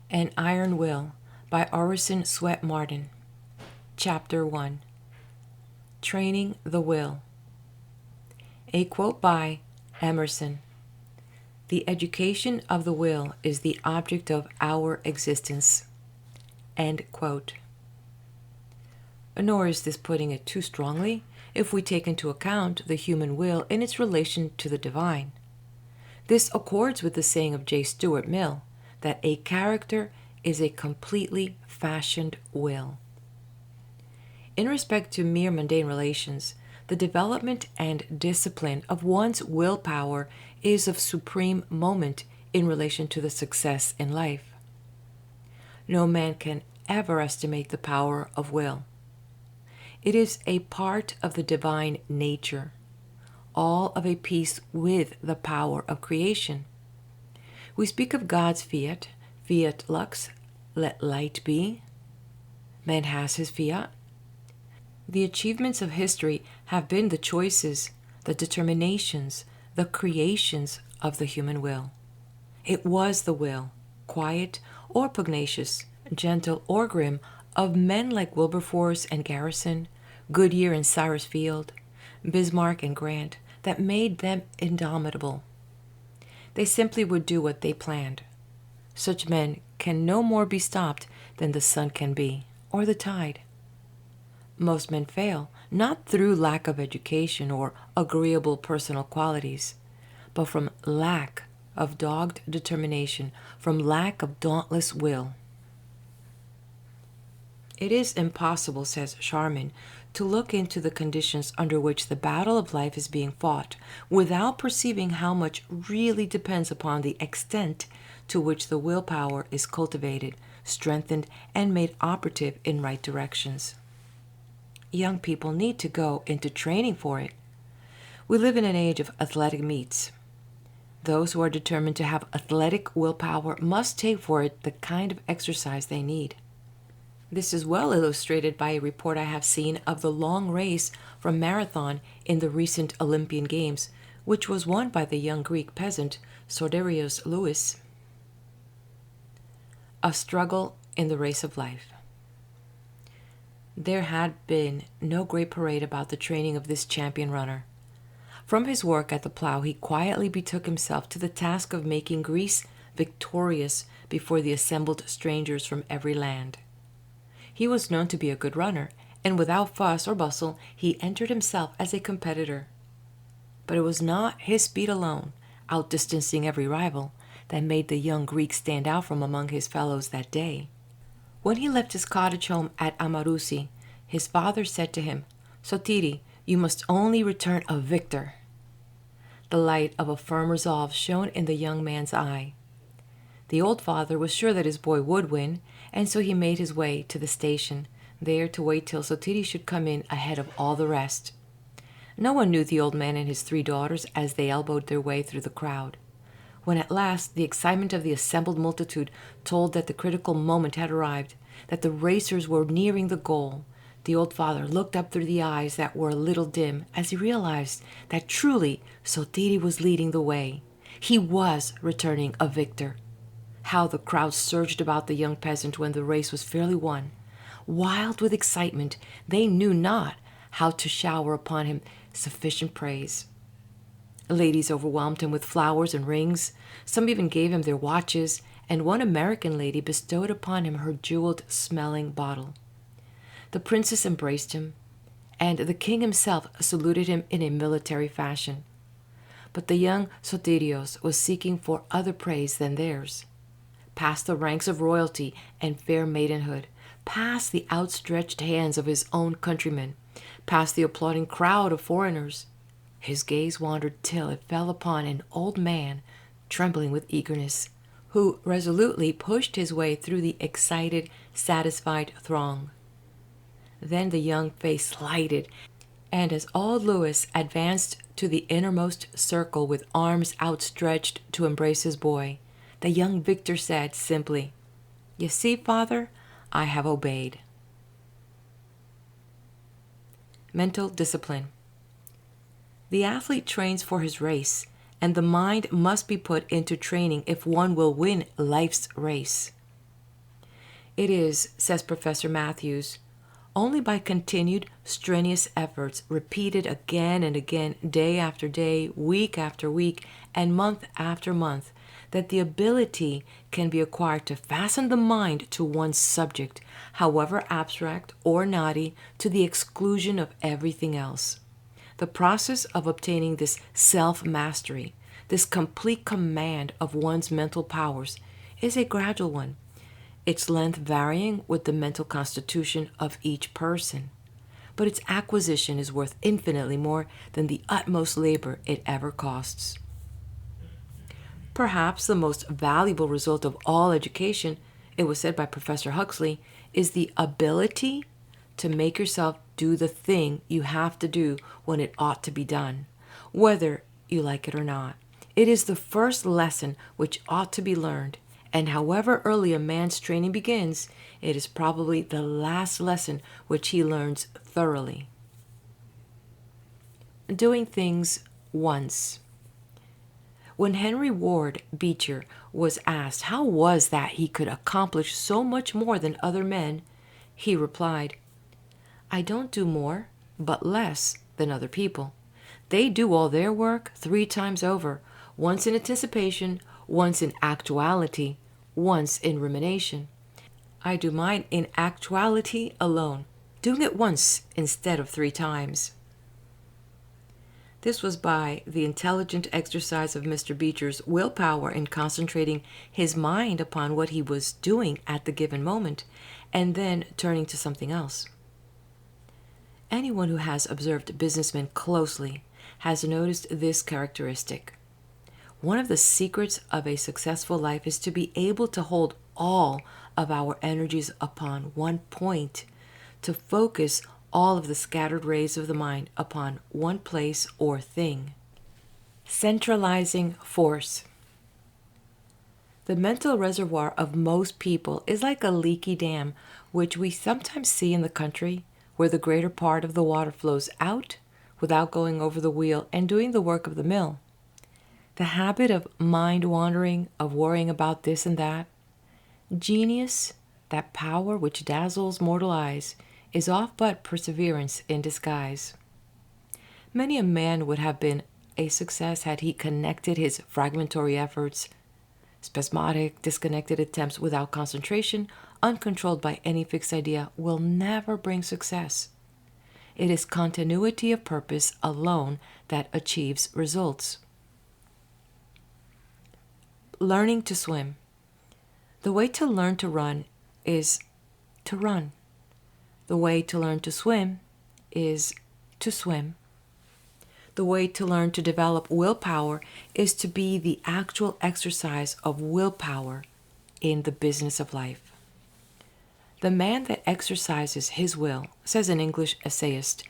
An Iron Will by Orison Swett Marden. Chapter 1. Training the Will. A quote by Emerson. The education of the will is the object of our existence. End quote. Nor is this putting it too strongly if we take into account the human will in its relation to the divine. This accords with the saying of J. Stuart Mill that a character is a completely fashioned will. In respect to mere mundane relations, the development and discipline of one's willpower is of supreme moment in relation to the success in life. No man can ever estimate the power of will. It is a part of the divine nature, all of a piece with the power of creation. We speak of God's fiat, fiat lux, let light be. Man has his fiat. The achievements of history have been the choices, the determinations, the creations of the human will. It was the will, quiet or pugnacious, gentle or grim, of men like Wilberforce and Garrison, Goodyear and Cyrus Field, Bismarck and Grant, that made them indomitable. They simply would do what they planned. Such men can no more be stopped than the sun can be, or the tide. Most men fail, not through lack of education or agreeable personal qualities, but from lack of dogged determination, from lack of dauntless will. It is impossible, says Charman, to look into the conditions under which the battle of life is being fought without perceiving how much really depends upon the extent to which the willpower is cultivated, strengthened, and made operative in right directions. Young people need to go into training for it. We live in an age of athletic meets. Those who are determined to have athletic willpower must take for it the kind of exercise they need. This is well illustrated by a report I have seen of the long race from Marathon in the recent Olympian Games, which was won by the young Greek peasant Sorderios Louis. A struggle in the race of life. There had been no great parade about the training of this champion runner. From his work at the plow, he quietly betook himself to the task of making Greece victorious before the assembled strangers from every land. He was known to be a good runner, and without fuss or bustle, he entered himself as a competitor. But it was not his speed alone, outdistancing every rival, that made the young Greek stand out from among his fellows that day. When he left his cottage home at Amarousi, his father said to him, "Sotiri, you must only return a victor." The light of a firm resolve shone in the young man's eye. The old father was sure that his boy would win, and so he made his way to the station, there to wait till Sotiri should come in ahead of all the rest. No one knew the old man and his 3 daughters as they elbowed their way through the crowd. When at last the excitement of the assembled multitude told that the critical moment had arrived, that the racers were nearing the goal, the old father looked up through the eyes that were a little dim as he realized that truly Sotiri was leading the way. He was returning a victor. How the crowd surged about the young peasant when the race was fairly won. Wild with excitement, they knew not how to shower upon him sufficient praise. Ladies overwhelmed him with flowers and rings. Some even gave him their watches, and one American lady bestowed upon him her jeweled-smelling bottle. The princess embraced him, and the king himself saluted him in a military fashion. But the young Sotirios was seeking for other praise than theirs. Past the ranks of royalty and fair maidenhood, past the outstretched hands of his own countrymen, past the applauding crowd of foreigners, his gaze wandered till it fell upon an old man, trembling with eagerness, who resolutely pushed his way through the excited, satisfied throng. Then the young face lighted, and as old Louis advanced to the innermost circle with arms outstretched to embrace his boy, the young victor said simply, "You see, Father, I have obeyed." Mental discipline. The athlete trains for his race, and the mind must be put into training if one will win life's race. It is, says Professor Matthews, only by continued strenuous efforts repeated again and again, day after day, week after week, and month after month, that the ability can be acquired to fasten the mind to one's subject, however abstract or naughty, to the exclusion of everything else. The process of obtaining this self-mastery, this complete command of one's mental powers, is a gradual one, its length varying with the mental constitution of each person. But its acquisition is worth infinitely more than the utmost labor it ever costs. Perhaps the most valuable result of all education, it was said by Professor Huxley, is the ability to make yourself do the thing you have to do when it ought to be done, whether you like it or not. It is the first lesson which ought to be learned, and however early a man's training begins, it is probably the last lesson which he learns thoroughly. Doing things once. When Henry Ward Beecher was asked how was that he could accomplish so much more than other men, he replied, "I don't do more, but less than other people. They do all their work 3 times over, once in anticipation, once in actuality, once in rumination. I do mine in actuality alone, doing it once instead of 3 times." This was by the intelligent exercise of Mr. Beecher's willpower in concentrating his mind upon what he was doing at the given moment, and then turning to something else. Anyone who has observed businessmen closely has noticed this characteristic. One of the secrets of a successful life is to be able to hold all of our energies upon one point, to focus all of the scattered rays of the mind upon one place or thing. Centralizing force. The mental reservoir of most people is like a leaky dam, which we sometimes see in the country, where the greater part of the water flows out without going over the wheel and doing the work of the mill. The habit of mind wandering, of worrying about this and that. Genius, that power which dazzles mortal eyes, is oft but perseverance in disguise. Many a man would have been a success had he connected his fragmentary efforts. Spasmodic, disconnected attempts without concentration, uncontrolled by any fixed idea, will never bring success. It is continuity of purpose alone that achieves results. Learning to swim. The way to learn to run is to run. The way to learn to swim is to swim. The way to learn to develop willpower is to be the actual exercise of willpower in the business of life. The man that exercises his will, says an English essayist,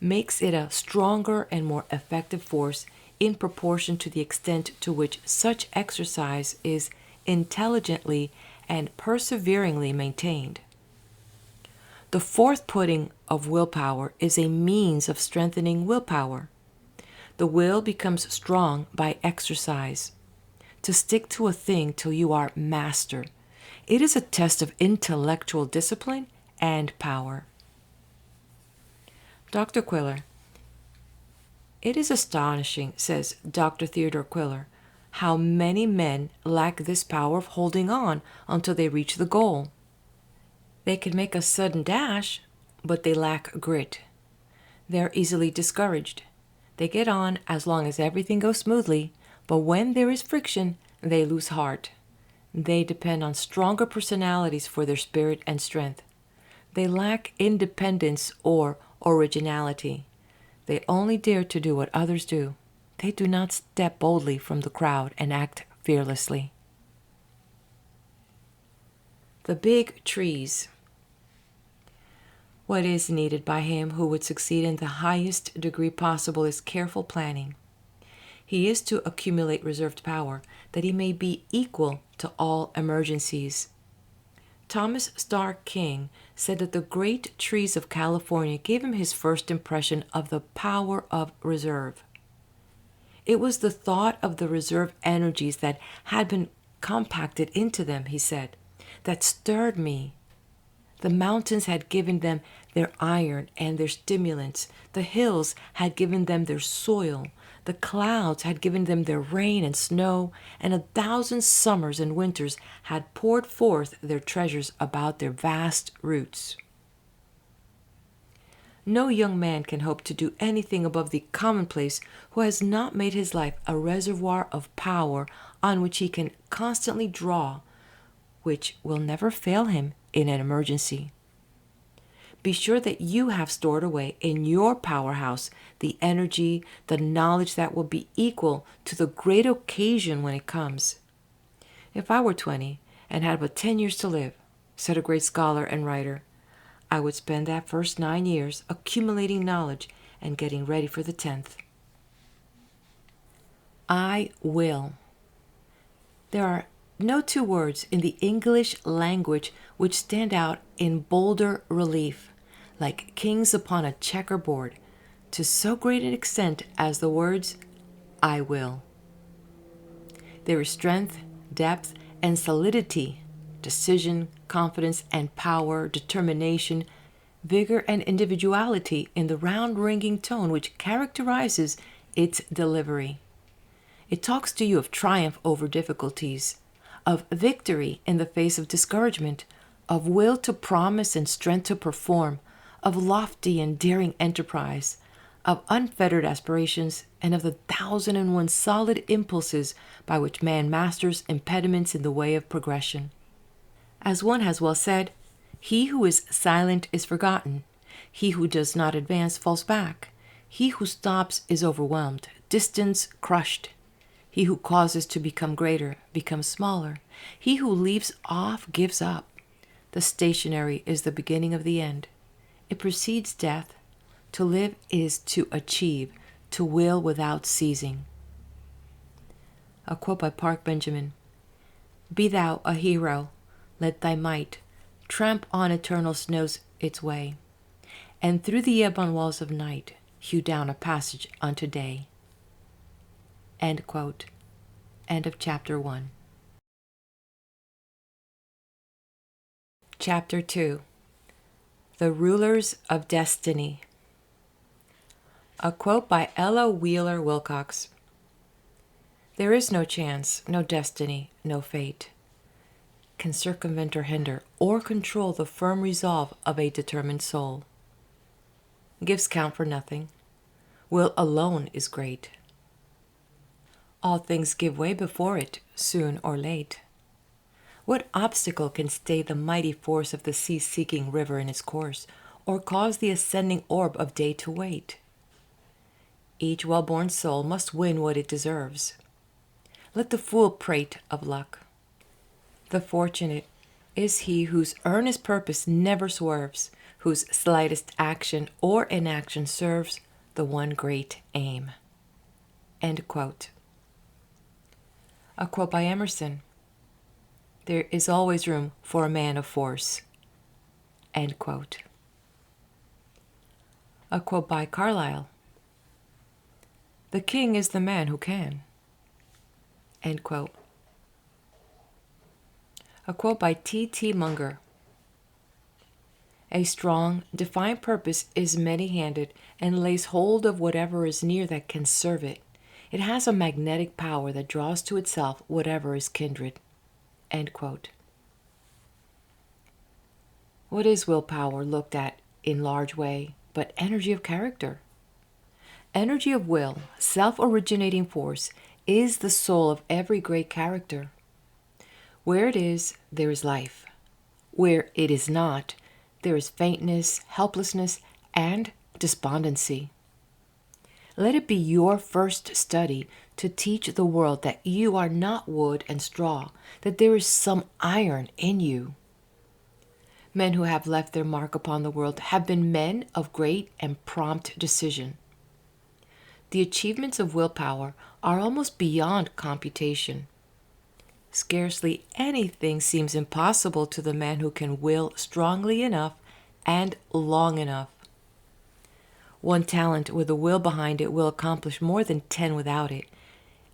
makes it a stronger and more effective force in proportion to the extent to which such exercise is intelligently and perseveringly maintained. The forth-putting of willpower is a means of strengthening willpower. The will becomes strong by exercise. To stick to a thing till you are master. It is a test of intellectual discipline and power. Dr. Quiller. It is astonishing, says Dr. Theodore Quiller, how many men lack this power of holding on until they reach the goal. They can make a sudden dash, but they lack grit. They are easily discouraged. They get on as long as everything goes smoothly, but when there is friction, they lose heart. They depend on stronger personalities for their spirit and strength. They lack independence or originality. They only dare to do what others do. They do not step boldly from the crowd and act fearlessly. The big trees. What is needed by him who would succeed in the highest degree possible is careful planning. He is to accumulate reserved power, that he may be equal to all emergencies. Thomas Starr King said that the great trees of California gave him his first impression of the power of reserve. It was the thought of the reserve energies that had been compacted into them, he said, that stirred me The mountains had given them their iron and their stimulants. The hills had given them their soil. The clouds had given them their rain and snow, and 1,000 summers and winters had poured forth their treasures about their vast roots. No young man can hope to do anything above the commonplace who has not made his life a reservoir of power on which he can constantly draw, which will never fail him in an emergency. Be sure that you have stored away in your powerhouse the energy, the knowledge that will be equal to the great occasion when it comes. If I were 20 and had but 10 years to live, said a great scholar and writer, I would spend that first 9 years accumulating knowledge and getting ready for the 10th. I will. There are no two words in the English language which stand out in bolder relief, like kings upon a checkerboard, to so great an extent as the words, I will. There is strength, depth, and solidity, decision, confidence, and power, determination, vigor, and individuality in the round, ringing tone which characterizes its delivery. It talks to you of triumph over difficulties, of victory in the face of discouragement, of will to promise and strength to perform, of lofty and daring enterprise, of unfettered aspirations, and of the 1,001 solid impulses by which man masters impediments in the way of progression. As one has well said, he who is silent is forgotten. He who does not advance falls back. He who stops is overwhelmed, distance crushed. He who causes to become greater becomes smaller. He who leaves off gives up. The stationary is the beginning of the end. It precedes death. To live is to achieve, to will without ceasing. A quote by Park Benjamin. Be thou a hero, let thy might tramp on eternal snows its way, and through the ebon walls of night hew down a passage unto day. End quote. End of chapter 1. Chapter 2. The Rulers of Destiny. A quote by Ella Wheeler Wilcox. There is no chance, no destiny, no fate can circumvent or hinder or control the firm resolve of a determined soul. Gifts count for nothing. Will alone is great. All things give way before it, soon or late. What obstacle can stay the mighty force of the sea-seeking river in its course, or cause the ascending orb of day to wait? Each well-born soul must win what it deserves. Let the fool prate of luck. The fortunate is he whose earnest purpose never swerves, whose slightest action or inaction serves the one great aim. End quote. A quote by Emerson. There is always room for a man of force. End quote. A quote by Carlyle. The king is the man who can. End quote. A quote by T.T. Munger. A strong, defined purpose is many-handed and lays hold of whatever is near that can serve it. It has a magnetic power that draws to itself whatever is kindred. End quote. What is willpower looked at in large way but energy of character? Energy of will, self-originating force, is the soul of every great character. Where it is, there is life. Where it is not, there is faintness, helplessness, and despondency. Let it be your first study to teach the world that you are not wood and straw, that there is some iron in you. Men who have left their mark upon the world have been men of great and prompt decision. The achievements of willpower are almost beyond computation. Scarcely anything seems impossible to the man who can will strongly enough and long enough. One talent with a will behind it will accomplish more than 10 without it.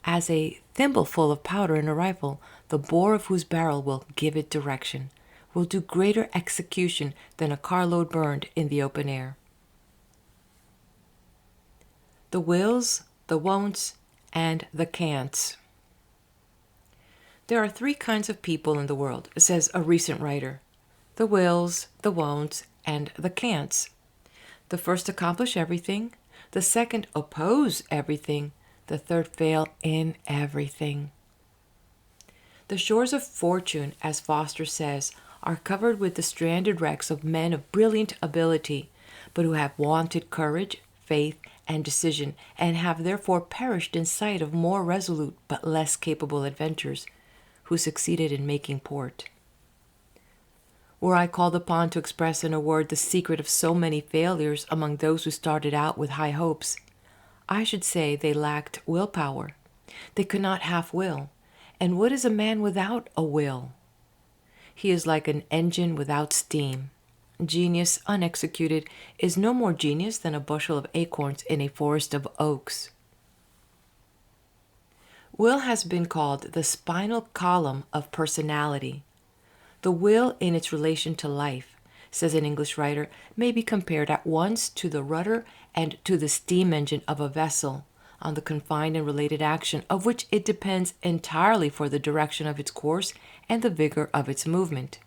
As a thimbleful of powder in a rifle, the bore of whose barrel will give it direction. will do greater execution than a carload burned in the open air. The wills, the won'ts, and the can'ts. There are three kinds of people in the world, says a recent writer: the wills, the won'ts, and the can'ts. The first accomplish everything, the second oppose everything, the third fail in everything. The shores of fortune, as Foster says, are covered with the stranded wrecks of men of brilliant ability, but who have wanted courage, faith, and decision, and have therefore perished in sight of more resolute but less capable adventurers who succeeded in making port. Were I called upon to express in a word the secret of so many failures among those who started out with high hopes, I should say they lacked willpower. They could not half will. And what is a man without a will? He is like an engine without steam. Genius unexecuted is no more genius than a bushel of acorns in a forest of oaks. Will has been called the spinal column of personality. The will in its relation to life, says an English writer, may be compared at once to the rudder and to the steam engine of a vessel, on the confined and related action of which it depends entirely for the direction of its course and the vigor of its movement.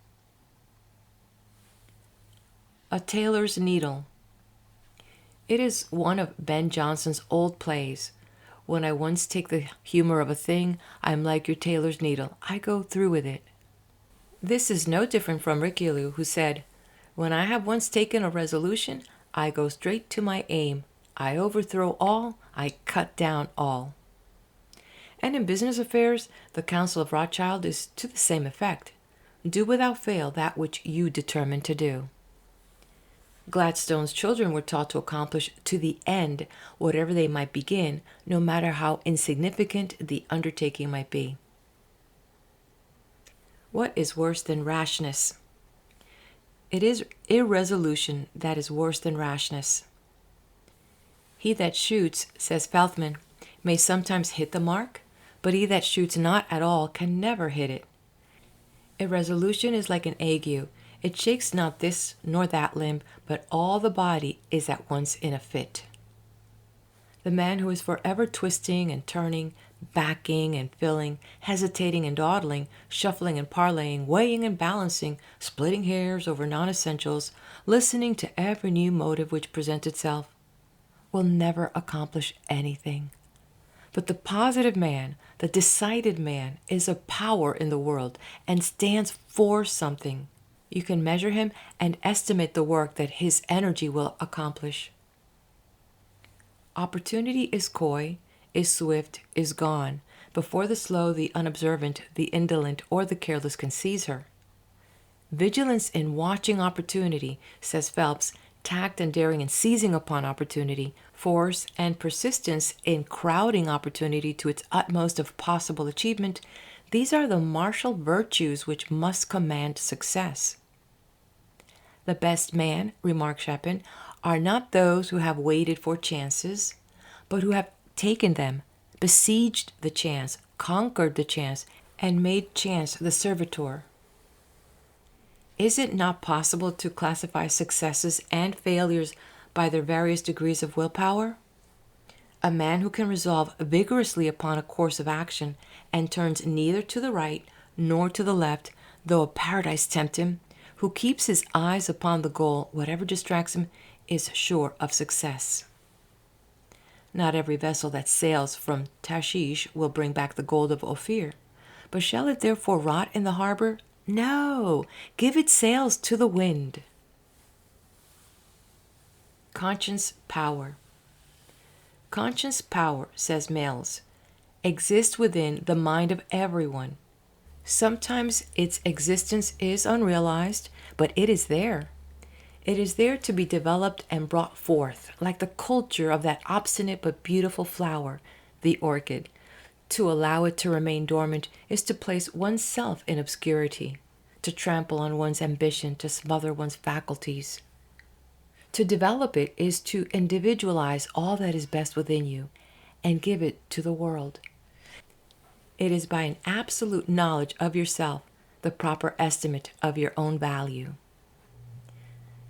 A Tailor's Needle. It is one of Ben Jonson's old plays. When I once take the humor of a thing, I am like your tailor's needle. I go through with it. This is no different from Riccolo, who said, "When I have once taken a resolution, I go straight to my aim. I overthrow all, I cut down all." And in business affairs, the counsel of Rothschild is to the same effect. Do without fail that which you determine to do. Gladstone's children were taught to accomplish to the end whatever they might begin, no matter how insignificant the undertaking might be. What is worse than rashness? It is irresolution that is worse than rashness. He that shoots, says Feldman, may sometimes hit the mark, but he that shoots not at all can never hit it. Irresolution is like an ague. It shakes not this nor that limb, but all the body is at once in a fit. The man who is forever twisting and turning, backing and filling, hesitating and dawdling, shuffling and parleying, weighing and balancing, splitting hairs over non-essentials, listening to every new motive which presents itself, will never accomplish anything. But the positive man, the decided man, is a power in the world and stands for something. You can measure him and estimate the work that his energy will accomplish. Opportunity is coy, is swift, is gone, before the slow, the unobservant, the indolent, or the careless can seize her. Vigilance in watching opportunity, says Phelps, tact and daring in seizing upon opportunity, force and persistence in crowding opportunity to its utmost of possible achievement, these are the martial virtues which must command success. The best men, remarks Chapin, are not those who have waited for chances, but who have taken them, besieged the chance, conquered the chance, and made chance the servitor. Is it not possible to classify successes and failures by their various degrees of willpower? A man who can resolve vigorously upon a course of action and turns neither to the right nor to the left, though a paradise tempt him, who keeps his eyes upon the goal, whatever distracts him, is sure of success. Not every vessel that sails from Tarshish will bring back the gold of Ophir, but shall it therefore rot in the harbor? No, give its sails to the wind. Conscience power. Conscience power, says Males, exists within the mind of everyone. Sometimes its existence is unrealized, but it is there. It is there to be developed and brought forth, like the culture of that obstinate but beautiful flower, the orchid. To allow it to remain dormant is to place oneself in obscurity, to trample on one's ambition, to smother one's faculties. To develop it is to individualize all that is best within you and give it to the world. It is by an absolute knowledge of yourself the proper estimate of your own value.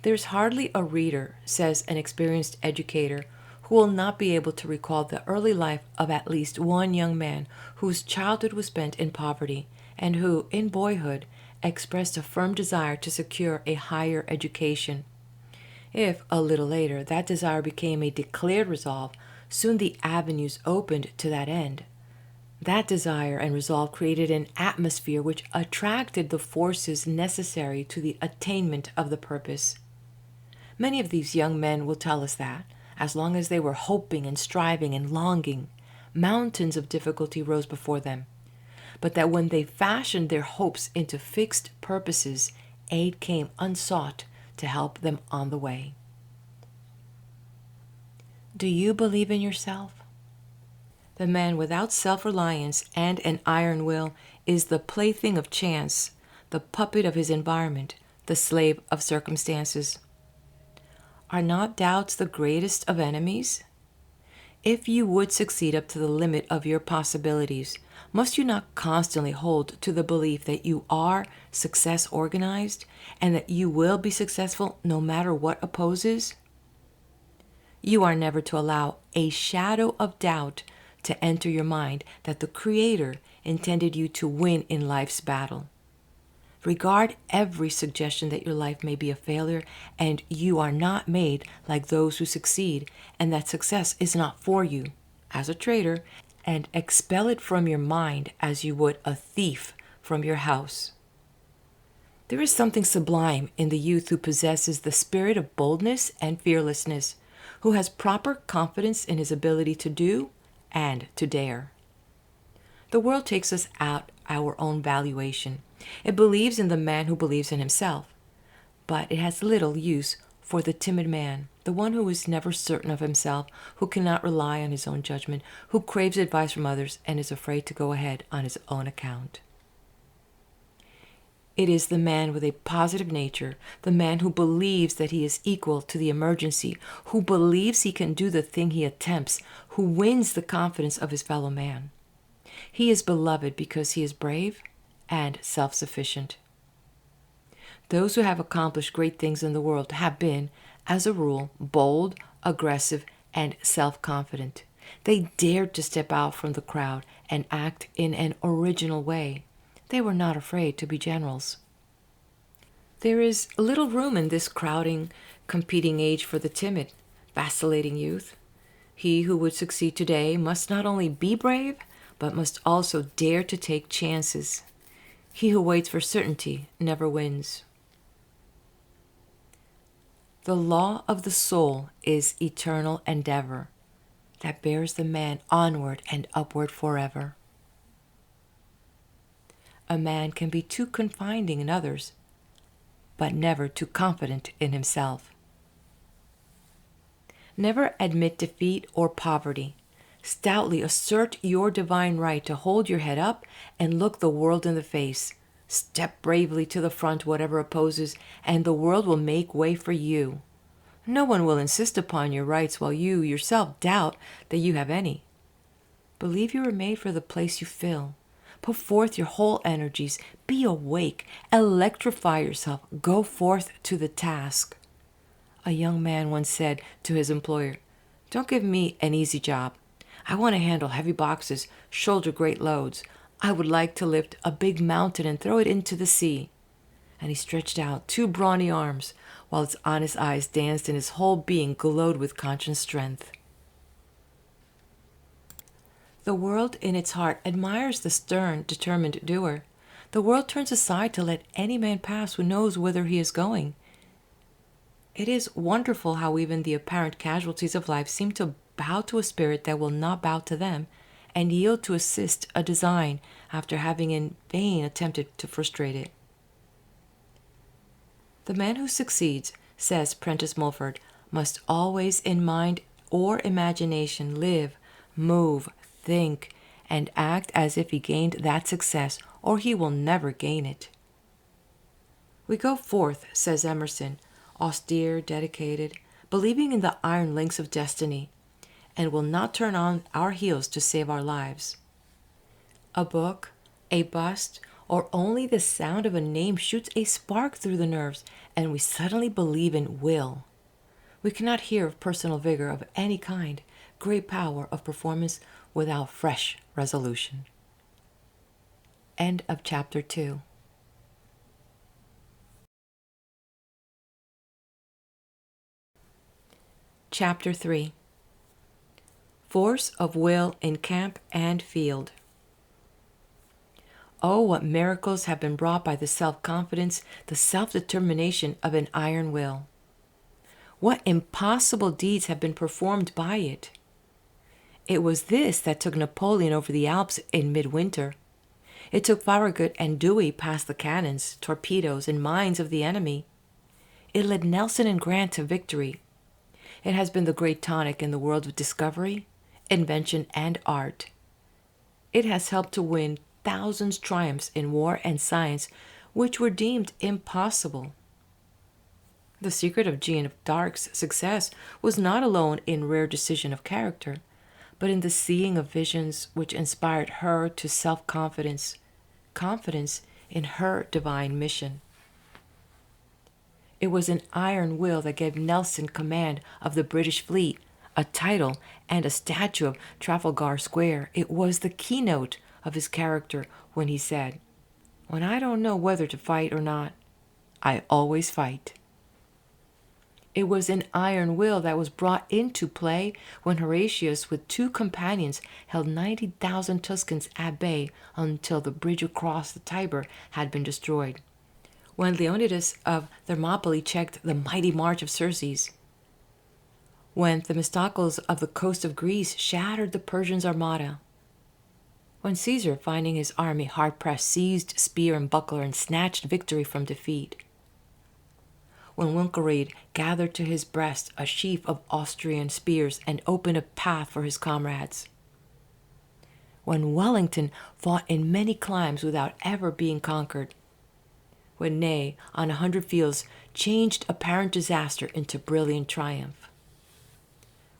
There's hardly a reader, says an experienced educator, who will not be able to recall the early life of at least one young man whose childhood was spent in poverty and who, in boyhood, expressed a firm desire to secure a higher education. If, a little later, that desire became a declared resolve, soon the avenues opened to that end. That desire and resolve created an atmosphere which attracted the forces necessary to the attainment of the purpose. Many of these young men will tell us that, as long as they were hoping and striving and longing, mountains of difficulty rose before them, but that when they fashioned their hopes into fixed purposes, aid came unsought to help them on the way. Do you believe in yourself? The man without self-reliance and an iron will is the plaything of chance, the puppet of his environment, the slave of circumstances. Are not doubts the greatest of enemies? If you would succeed up to the limit of your possibilities, must you not constantly hold to the belief that you are success organized and that you will be successful no matter what opposes? You are never to allow a shadow of doubt to enter your mind that the Creator intended you to win in life's battle. Regard every suggestion that your life may be a failure and you are not made like those who succeed and that success is not for you as a traitor, and expel it from your mind as you would a thief from your house. There is something sublime in the youth who possesses the spirit of boldness and fearlessness, who has proper confidence in his ability to do and to dare. The world takes us at our own valuation. It believes in the man who believes in himself, but it has little use for the timid man, the one who is never certain of himself, who cannot rely on his own judgment, who craves advice from others and is afraid to go ahead on his own account. It is the man with a positive nature, the man who believes that he is equal to the emergency, who believes he can do the thing he attempts, who wins the confidence of his fellow man. He is beloved because he is brave and self-sufficient. Those who have accomplished great things in the world have been, as a rule, bold, aggressive, and self-confident. They dared to step out from the crowd and act in an original way. They were not afraid to be generals. There is little room in this crowding, competing age for the timid, vacillating youth. He who would succeed today must not only be brave, but must also dare to take chances. He who waits for certainty never wins. The law of the soul is eternal endeavor that bears the man onward and upward forever. A man can be too confiding in others, but never too confident in himself. Never admit defeat or poverty. Stoutly assert your divine right to hold your head up and look the world in the face. Step bravely to the front whatever opposes, and the world will make way for you. No one will insist upon your rights while you yourself doubt that you have any. Believe you are made for the place you fill. Put forth your whole energies. Be awake. Electrify yourself. Go forth to the task. A young man once said to his employer, "Don't give me an easy job. I want to handle heavy boxes, shoulder great loads. I would like to lift a big mountain and throw it into the sea." And he stretched out two brawny arms, while his honest eyes danced and his whole being glowed with conscious strength. The world in its heart admires the stern, determined doer. The world turns aside to let any man pass who knows whither he is going. It is wonderful how even the apparent casualties of life seem to bow to a spirit that will not bow to them, and yield to assist a design after having in vain attempted to frustrate it. The man who succeeds, says Prentice Mulford, must always in mind or imagination live, move, think, and act as if he gained that success, or he will never gain it. We go forth, says Emerson, austere, dedicated, believing in the iron links of destiny, and will not turn on our heels to save our lives. A book, a bust, or only the sound of a name shoots a spark through the nerves, and we suddenly believe in will. We cannot hear of personal vigor of any kind, great power of performance, without fresh resolution. End of chapter 2. Chapter 3. Force of Will in Camp and Field. Oh, what miracles have been wrought by the self-confidence, the self-determination of an iron will. What impossible deeds have been performed by it. It was this that took Napoleon over the Alps in midwinter. It took Farragut and Dewey past the cannons, torpedoes, and mines of the enemy. It led Nelson and Grant to victory. It has been the great tonic in the world of discovery, invention, and art. It has helped to win thousands triumphs in war and science which were deemed impossible. The secret of Jeanne d'Arc's success was not alone in rare decision of character, but in the seeing of visions which inspired her to self-confidence, confidence in her divine mission. It was an iron will that gave Nelson command of the British fleet, a title, and a statue of Trafalgar Square. It was the keynote of his character when he said, "When I don't know whether to fight or not, I always fight." It was an iron will that was brought into play when Horatius with 2 companions held 90,000 Tuscans at bay until the bridge across the Tiber had been destroyed, when Leonidas of Thermopylae checked the mighty march of Xerxes, when Themistocles of the coast of Greece shattered the Persians' armada, when Caesar, finding his army hard-pressed, seized spear and buckler and snatched victory from defeat, when Winkelried gathered to his breast a sheaf of Austrian spears and opened a path for his comrades, when Wellington fought in many climes without ever being conquered, when Ney, on 100 fields, changed apparent disaster into brilliant triumph,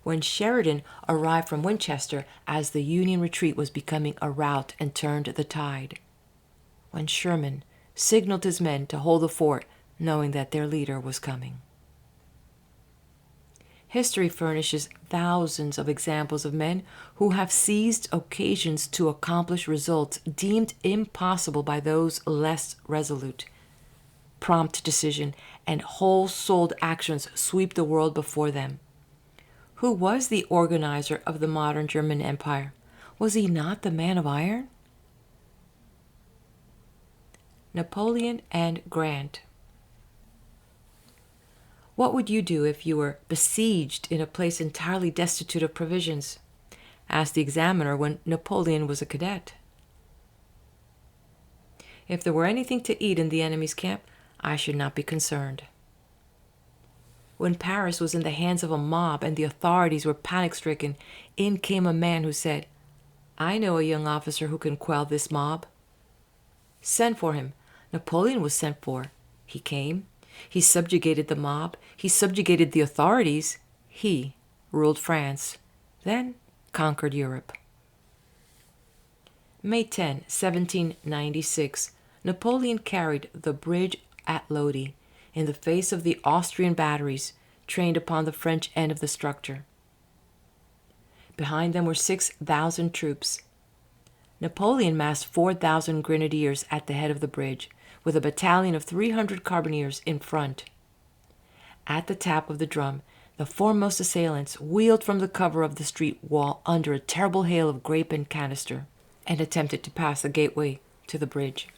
when Sheridan arrived from Winchester as the Union retreat was becoming a rout and turned the tide, when Sherman signaled his men to hold the fort, knowing that their leader was coming. History furnishes thousands of examples of men who have seized occasions to accomplish results deemed impossible by those less resolute. Prompt decision and whole-souled actions sweep the world before them. Who was the organizer of the modern German Empire? Was he not the man of iron? Napoleon and Grant. What would you do if you were besieged in a place entirely destitute of provisions? Asked the examiner when Napoleon was a cadet. If there were anything to eat in the enemy's camp, I should not be concerned. When Paris was in the hands of a mob and the authorities were panic-stricken, in came a man who said, "I know a young officer who can quell this mob." Send for him. Napoleon was sent for. He came. He subjugated the mob. He subjugated the authorities. He ruled France, then conquered Europe. May 10, 1796, Napoleon carried the bridge at Lodi in the face of the Austrian batteries trained upon the French end of the structure. Behind them were 6,000 troops. Napoleon massed 4,000 grenadiers at the head of the bridge, with a battalion of 300 carbineers in front. At the tap of the drum, the foremost assailants wheeled from the cover of the street wall under a terrible hail of grape and canister, and attempted to pass the gateway to the bridge.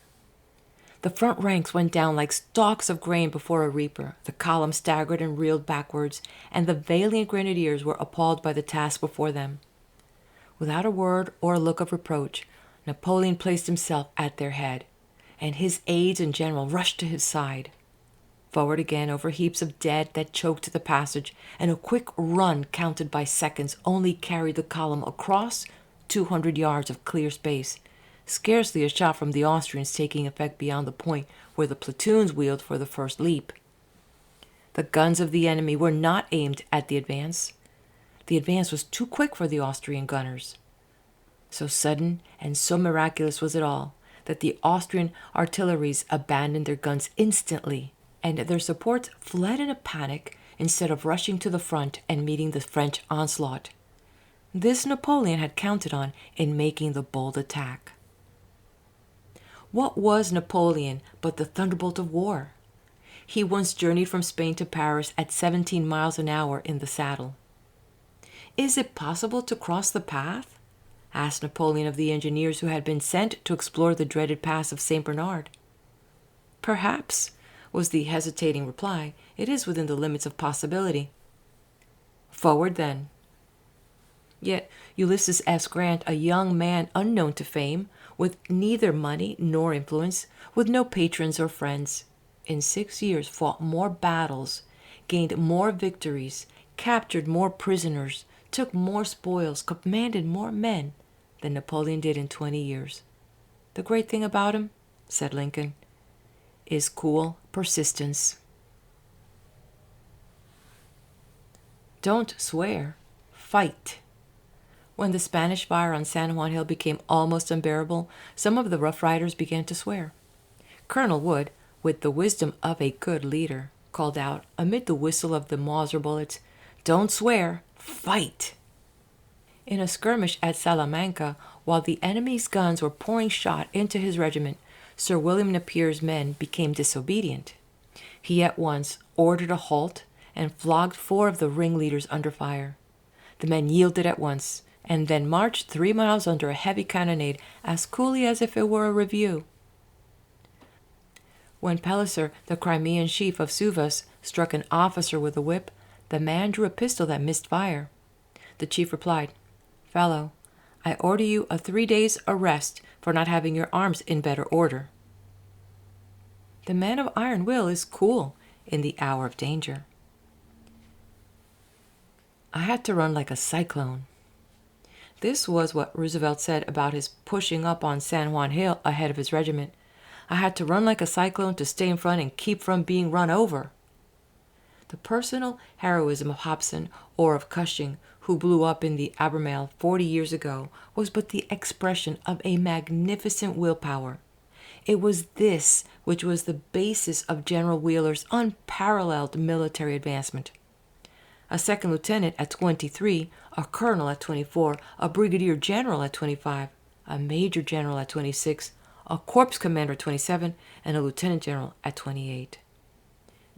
The front ranks went down like stalks of grain before a reaper. The column staggered and reeled backwards, and the valiant grenadiers were appalled by the task before them. Without a word or a look of reproach, Napoleon placed himself at their head, and his aides in general rushed to his side. Forward again over heaps of dead that choked the passage, and a quick run counted by seconds only carried the column across 200 yards of clear space, scarcely a shot from the Austrians taking effect beyond the point where the platoons wheeled for the first leap. The guns of the enemy were not aimed at the advance. The advance was too quick for the Austrian gunners. So sudden and so miraculous was it all, that the Austrian artilleries abandoned their guns instantly, and their supports fled in a panic instead of rushing to the front and meeting the French onslaught. This Napoleon had counted on in making the bold attack. What was Napoleon but the thunderbolt of war? He once journeyed from Spain to Paris at 17 miles an hour in the saddle. Is it possible to cross the path? Asked Napoleon of the engineers who had been sent to explore the dreaded pass of St. Bernard. Perhaps, was the hesitating reply. It is within the limits of possibility. Forward, then. Yet Ulysses S. Grant, a young man unknown to fame, with neither money nor influence, with no patrons or friends, in 6 years fought more battles, gained more victories, captured more prisoners, took more spoils, commanded more men than Napoleon did in 20 years. The great thing about him, said Lincoln, is cool persistence. Don't swear, fight. When the Spanish fire on San Juan Hill became almost unbearable, some of the Rough Riders began to swear. Colonel Wood, with the wisdom of a good leader, called out, amid the whistle of the Mauser bullets, "Don't swear, fight!" In a skirmish at Salamanca, while the enemy's guns were pouring shot into his regiment, Sir William Napier's men became disobedient. He at once ordered a halt and flogged 4 of the ringleaders under fire. The men yielded at once, and then marched 3 miles under a heavy cannonade as coolly as if it were a review. When Palliser, the Crimean chief of Suvas, struck an officer with a whip, the man drew a pistol that missed fire. The chief replied, "Fellow, I order you a 3 days' arrest for not having your arms in better order." The man of iron will is cool in the hour of danger. I had to run like a cyclone. This was what Roosevelt said about his pushing up on San Juan Hill ahead of his regiment. I had to run like a cyclone to stay in front and keep from being run over. The personal heroism of Hobson or of Cushing, who blew up in the Albemarle 40 years ago, was but the expression of a magnificent willpower. It was this which was the basis of General Wheeler's unparalleled military advancement. A second lieutenant at 23, a colonel at 24, a brigadier general at 25, a major general at 26, a corps commander at 27, and a lieutenant general at 28.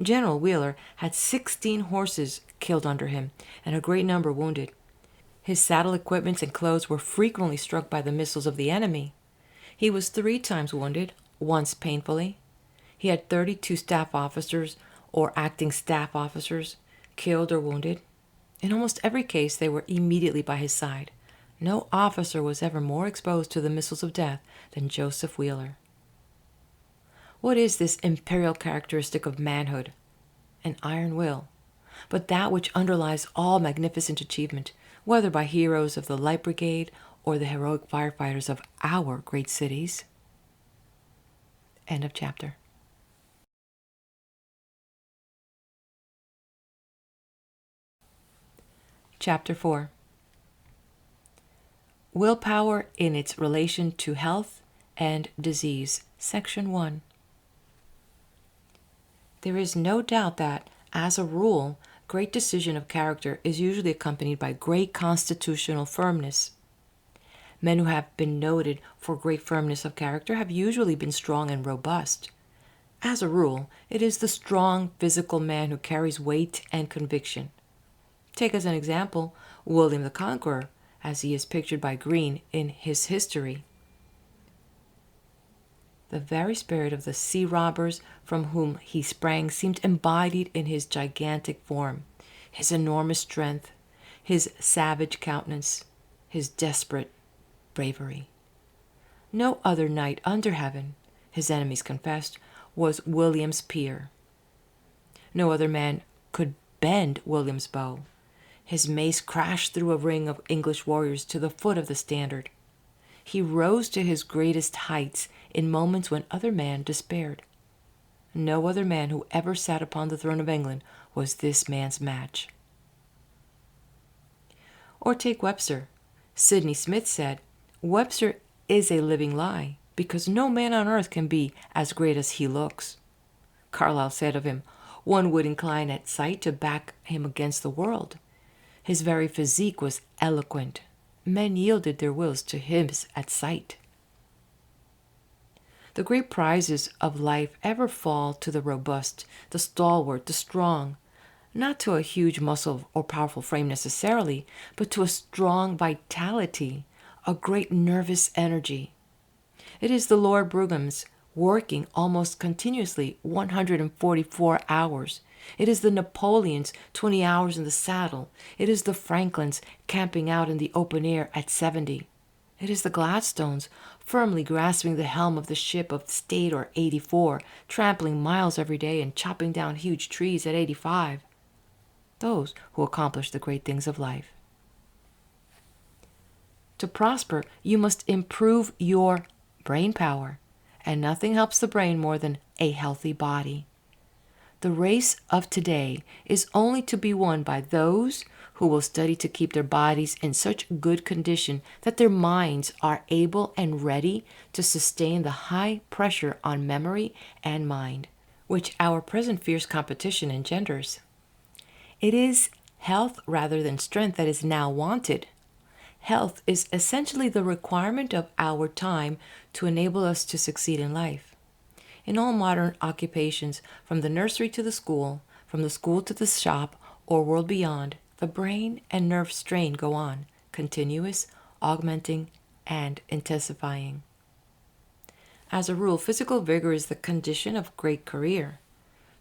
General Wheeler had 16 horses killed under him, and a great number wounded. His saddle equipments and clothes were frequently struck by the missiles of the enemy. He was 3 times wounded, once painfully. He had 32 staff officers or acting staff officers killed or wounded. In almost every case, they were immediately by his side. No officer was ever more exposed to the missiles of death than Joseph Wheeler. What is this imperial characteristic of manhood? An iron will, but that which underlies all magnificent achievement, whether by heroes of the Light Brigade or the heroic firefighters of our great cities. End of chapter. Chapter 4. Willpower in its relation to health and disease. Section 1. There is no doubt that, as a rule, great decision of character is usually accompanied by great constitutional firmness. Men who have been noted for great firmness of character have usually been strong and robust. As a rule, it is the strong physical man who carries weight and conviction. Take as an example William the Conqueror, as he is pictured by Green in his history. The very spirit of the sea robbers from whom he sprang seemed embodied in his gigantic form, his enormous strength, his savage countenance, his desperate bravery. No other knight under heaven, his enemies confessed, was William's peer. No other man could bend William's bow. His mace crashed through a ring of English warriors to the foot of the standard. He rose to his greatest heights in moments when other men despaired. No other man who ever sat upon the throne of England was this man's match. Or take Webster. Sidney Smith said, "Webster is a living lie. because no man on earth can be as great as he looks. Carlyle said of him, one would incline at sight to back him against the world. His very physique was eloquent. Men yielded their wills to his at sight. The great prizes of life ever fall to the robust, the stalwart, the strong, not to a huge muscle or powerful frame necessarily, but to a strong vitality, a great nervous energy. It is the Lord Brugham's working almost continuously 144 hours. It is the Napoleon's 20 hours in the saddle. It is the Franklin's camping out in the open air at 70. It is the Gladstones firmly grasping the helm of the ship of state or 84, trampling miles every day and chopping down huge trees at 85. Those who accomplish the great things of life. To prosper, you must improve your brain power, and nothing helps the brain more than a healthy body. The race of today is only to be won by those who will study to keep their bodies in such good condition that their minds are able and ready to sustain the high pressure on memory and mind, which our present fierce competition engenders. It is health rather than strength that is now wanted. Health is essentially the requirement of our time to enable us to succeed in life. In all modern occupations, from the nursery to the school, from the school to the shop or world beyond, the brain and nerve strain go on, continuous, augmenting, and intensifying. As a rule, physical vigor is the condition of great career.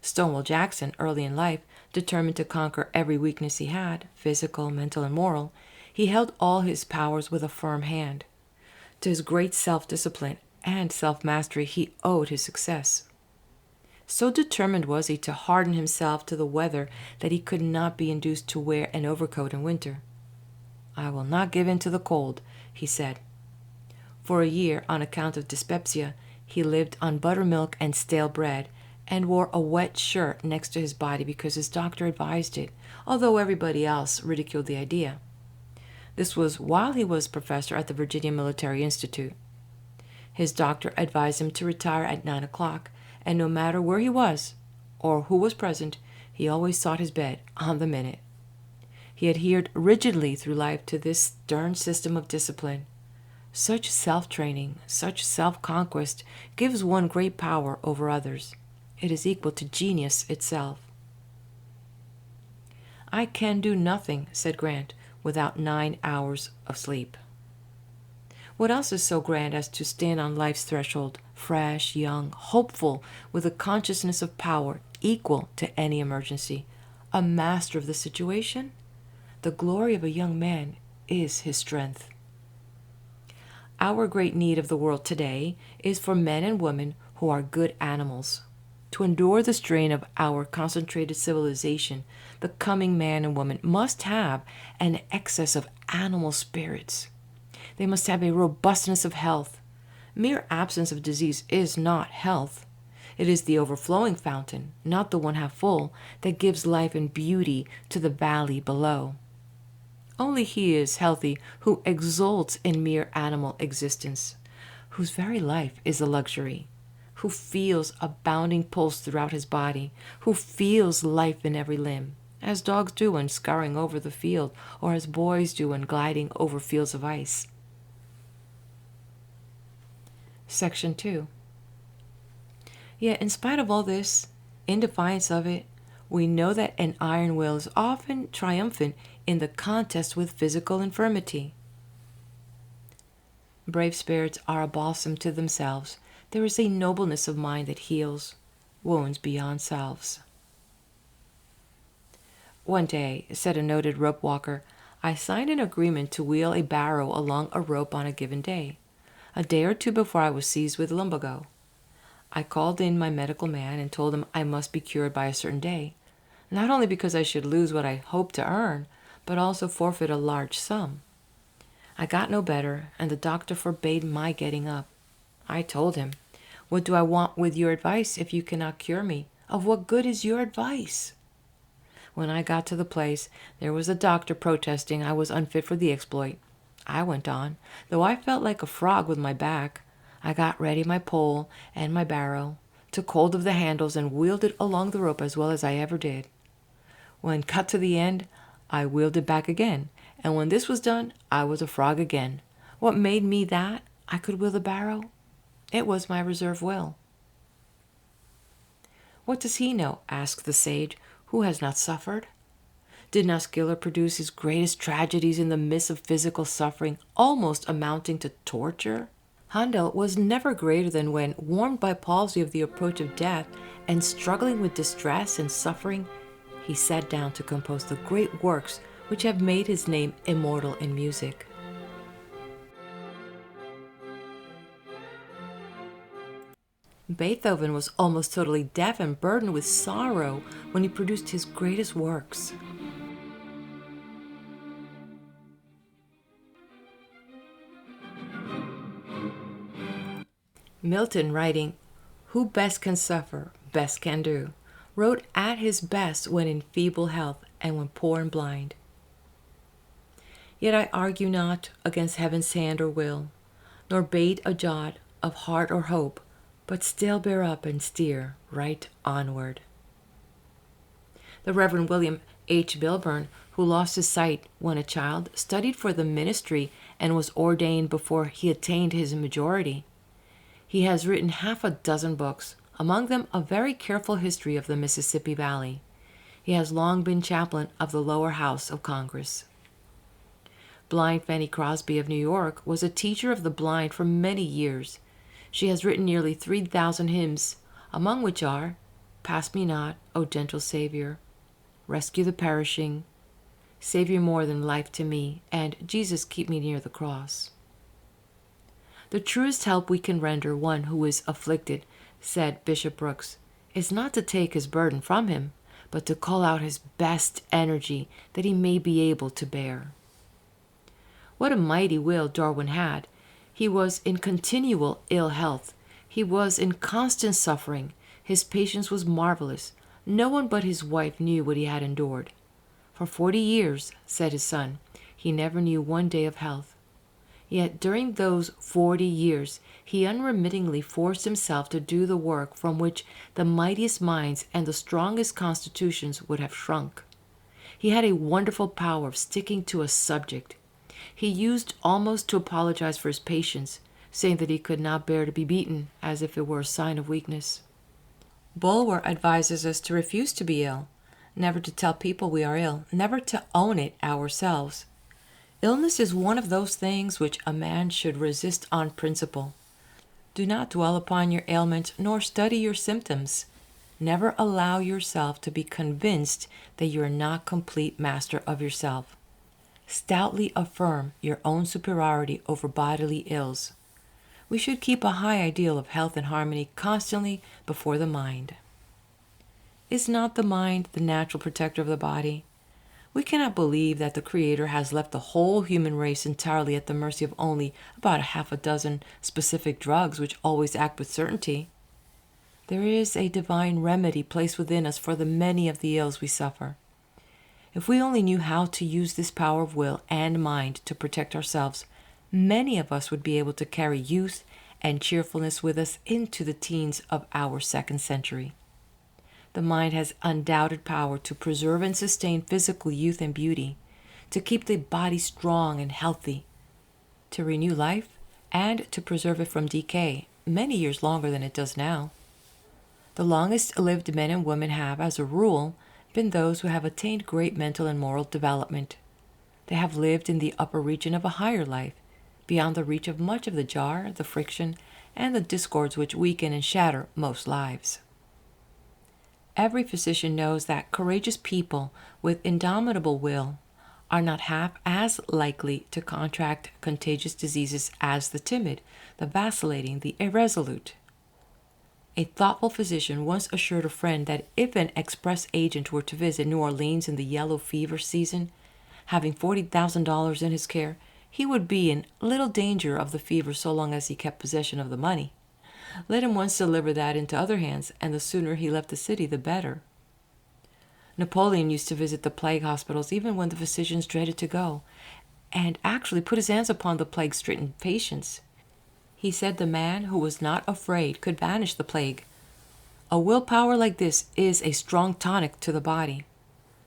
Stonewall Jackson, early in life, determined to conquer every weakness he had, physical, mental, and moral, he held all his powers with a firm hand. To his great self-discipline and self-mastery he owed his success. So determined was he to harden himself to the weather that he could not be induced to wear an overcoat in winter. "I will not give in to the cold," he said. For a year, on account of dyspepsia, he lived on buttermilk and stale bread, and wore a wet shirt next to his body because his doctor advised it, although everybody else ridiculed the idea. This was while he was professor at the Virginia Military Institute. His doctor advised him to retire at 9 o'clock, and no matter where he was or who was present, he always sought his bed on the minute. He adhered rigidly through life to this stern system of discipline. Such self-training, such self-conquest gives one great power over others. It is equal to genius itself. "I can do nothing," said Grant, "without 9 hours of sleep." What else is so grand as to stand on life's threshold, fresh, young, hopeful, with a consciousness of power equal to any emergency, a master of the situation? The glory of a young man is his strength. Our great need of the world today is for men and women who are good animals. To endure the strain of our concentrated civilization, the coming man and woman must have an excess of animal spirits. They must have a robustness of health. Mere absence of disease is not health. It is the overflowing fountain, not the one half full, that gives life and beauty to the valley below. Only he is healthy who exults in mere animal existence, whose very life is a luxury, who feels a bounding pulse throughout his body, who feels life in every limb, as dogs do when scouring over the field, or as boys do when gliding over fields of ice. Section 2. Yet, in spite of all this, in defiance of it, we know that an iron will is often triumphant in the contest with physical infirmity. Brave spirits are a balsam to themselves. There is a nobleness of mind that heals wounds beyond salves. "One day," said a noted rope walker, "I signed an agreement to wheel a barrow along a rope on a given day. A day or two before I was seized with lumbago. I called in my medical man and told him I must be cured by a certain day, not only because I should lose what I hoped to earn, but also forfeit a large sum. I got no better, and the doctor forbade my getting up. I told him, 'What do I want with your advice if you cannot cure me? Of what good is your advice?' When I got to the place, there was a doctor protesting I was unfit for the exploit. I went on, though I felt like a frog with my back. I got ready my pole and my barrow, took hold of the handles and wheeled it along the rope as well as I ever did. When cut to the end, I wheeled it back again, and when this was done, I was a frog again. What made me that I could wheel the barrow? It was my reserve will. What does he know, asked the sage, who has not suffered? Did not Schiller produce his greatest tragedies in the midst of physical suffering, almost amounting to torture? Handel was never greater than when, warmed by palsy of the approach of death, and struggling with distress and suffering, he sat down to compose the great works which have made his name immortal in music. Beethoven was almost totally deaf and burdened with sorrow when he produced his greatest works. Milton, writing, "Who best can suffer, best can do," wrote at his best when in feeble health and when poor and blind. Yet I argue not against heaven's hand or will, nor bate a jot of heart or hope, but still bear up and steer right onward. The Reverend William H. Bilburn, who lost his sight when a child, studied for the ministry and was ordained before he attained his majority. He has written 6 books, among them a very careful history of the Mississippi Valley. He has long been chaplain of the lower house of Congress. Blind Fanny Crosby of New York was a teacher of the blind for many years. She has written nearly 3,000 hymns, among which are "Pass Me Not, O Gentle Savior," "Rescue the Perishing," "Savior More Than Life to Me," and "Jesus Keep Me Near the Cross." "The truest help we can render one who is afflicted," said Bishop Brooks, "is not to take his burden from him, but to call out his best energy that he may be able to bear." What a mighty will Darwin had! He was in continual ill health. He was in constant suffering. His patience was marvelous. No one but his wife knew what he had endured. For 40 years, said his son, he never knew one day of health. Yet during those 40 years he unremittingly forced himself to do the work from which the mightiest minds and the strongest constitutions would have shrunk. He had a wonderful power of sticking to a subject. He used almost to apologize for his patience, saying that he could not bear to be beaten, as if it were a sign of weakness. Bulwer advises us to refuse to be ill, never to tell people we are ill, never to own it ourselves. Illness is one of those things which a man should resist on principle. Do not dwell upon your ailment, nor study your symptoms. Never allow yourself to be convinced that you are not complete master of yourself. Stoutly affirm your own superiority over bodily ills. We should keep a high ideal of health and harmony constantly before the mind. Is not the mind the natural protector of the body? We cannot believe that the Creator has left the whole human race entirely at the mercy of only about 6 specific drugs which always act with certainty. There is a divine remedy placed within us for the many of the ills we suffer. If we only knew how to use this power of will and mind to protect ourselves, many of us would be able to carry youth and cheerfulness with us into the teens of our 2nd century. The mind has undoubted power to preserve and sustain physical youth and beauty, to keep the body strong and healthy, to renew life, and to preserve it from decay many years longer than it does now. The longest lived men and women have, as a rule, been those who have attained great mental and moral development. They have lived in the upper region of a higher life, beyond the reach of much of the jar, the friction, and the discords which weaken and shatter most lives. Every physician knows that courageous people with indomitable will are not half as likely to contract contagious diseases as the timid, the vacillating, the irresolute. A thoughtful physician once assured a friend that if an express agent were to visit New Orleans in the yellow fever season, having $40,000 in his care, he would be in little danger of the fever so long as he kept possession of the money. Let him once deliver that into other hands, and the sooner he left the city, the better. Napoleon used to visit the plague hospitals even when the physicians dreaded to go, and actually put his hands upon the plague-stricken patients. He said the man who was not afraid could banish the plague. A willpower like this is a strong tonic to the body.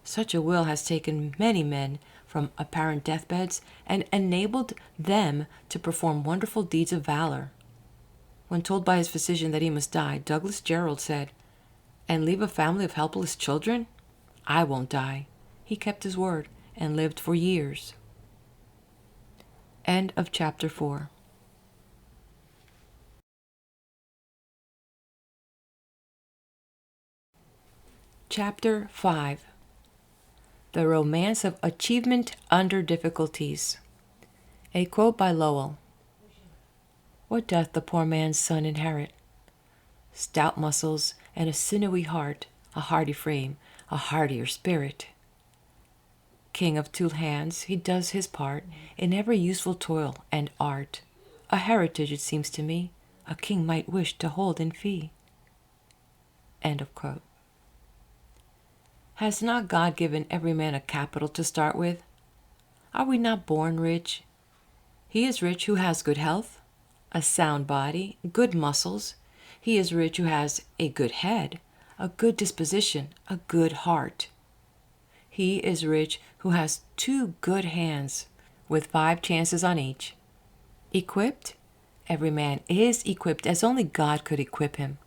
Such a will has taken many men from apparent deathbeds and enabled them to perform wonderful deeds of valor. When told by his physician that he must die, Douglas Jerrold said, "And leave a family of helpless children? I won't die." He kept his word and lived for years. End of chapter 4. Chapter 5. The Romance of Achievement Under Difficulties. A quote by Lowell. "What doth the poor man's son inherit? Stout muscles and a sinewy heart, a hardy frame, a hardier spirit. King of two hands, he does his part in every useful toil and art. A heritage, it seems to me, a king might wish to hold in fee." End of quote. Has not God given every man a capital to start with? Are we not born rich? He is rich who has good health, a sound body, good muscles. He is rich who has a good head, a good disposition, a good heart. He is rich who has 2 good hands, with 5 chances on each. Equipped? Every man is equipped as only God could equip him.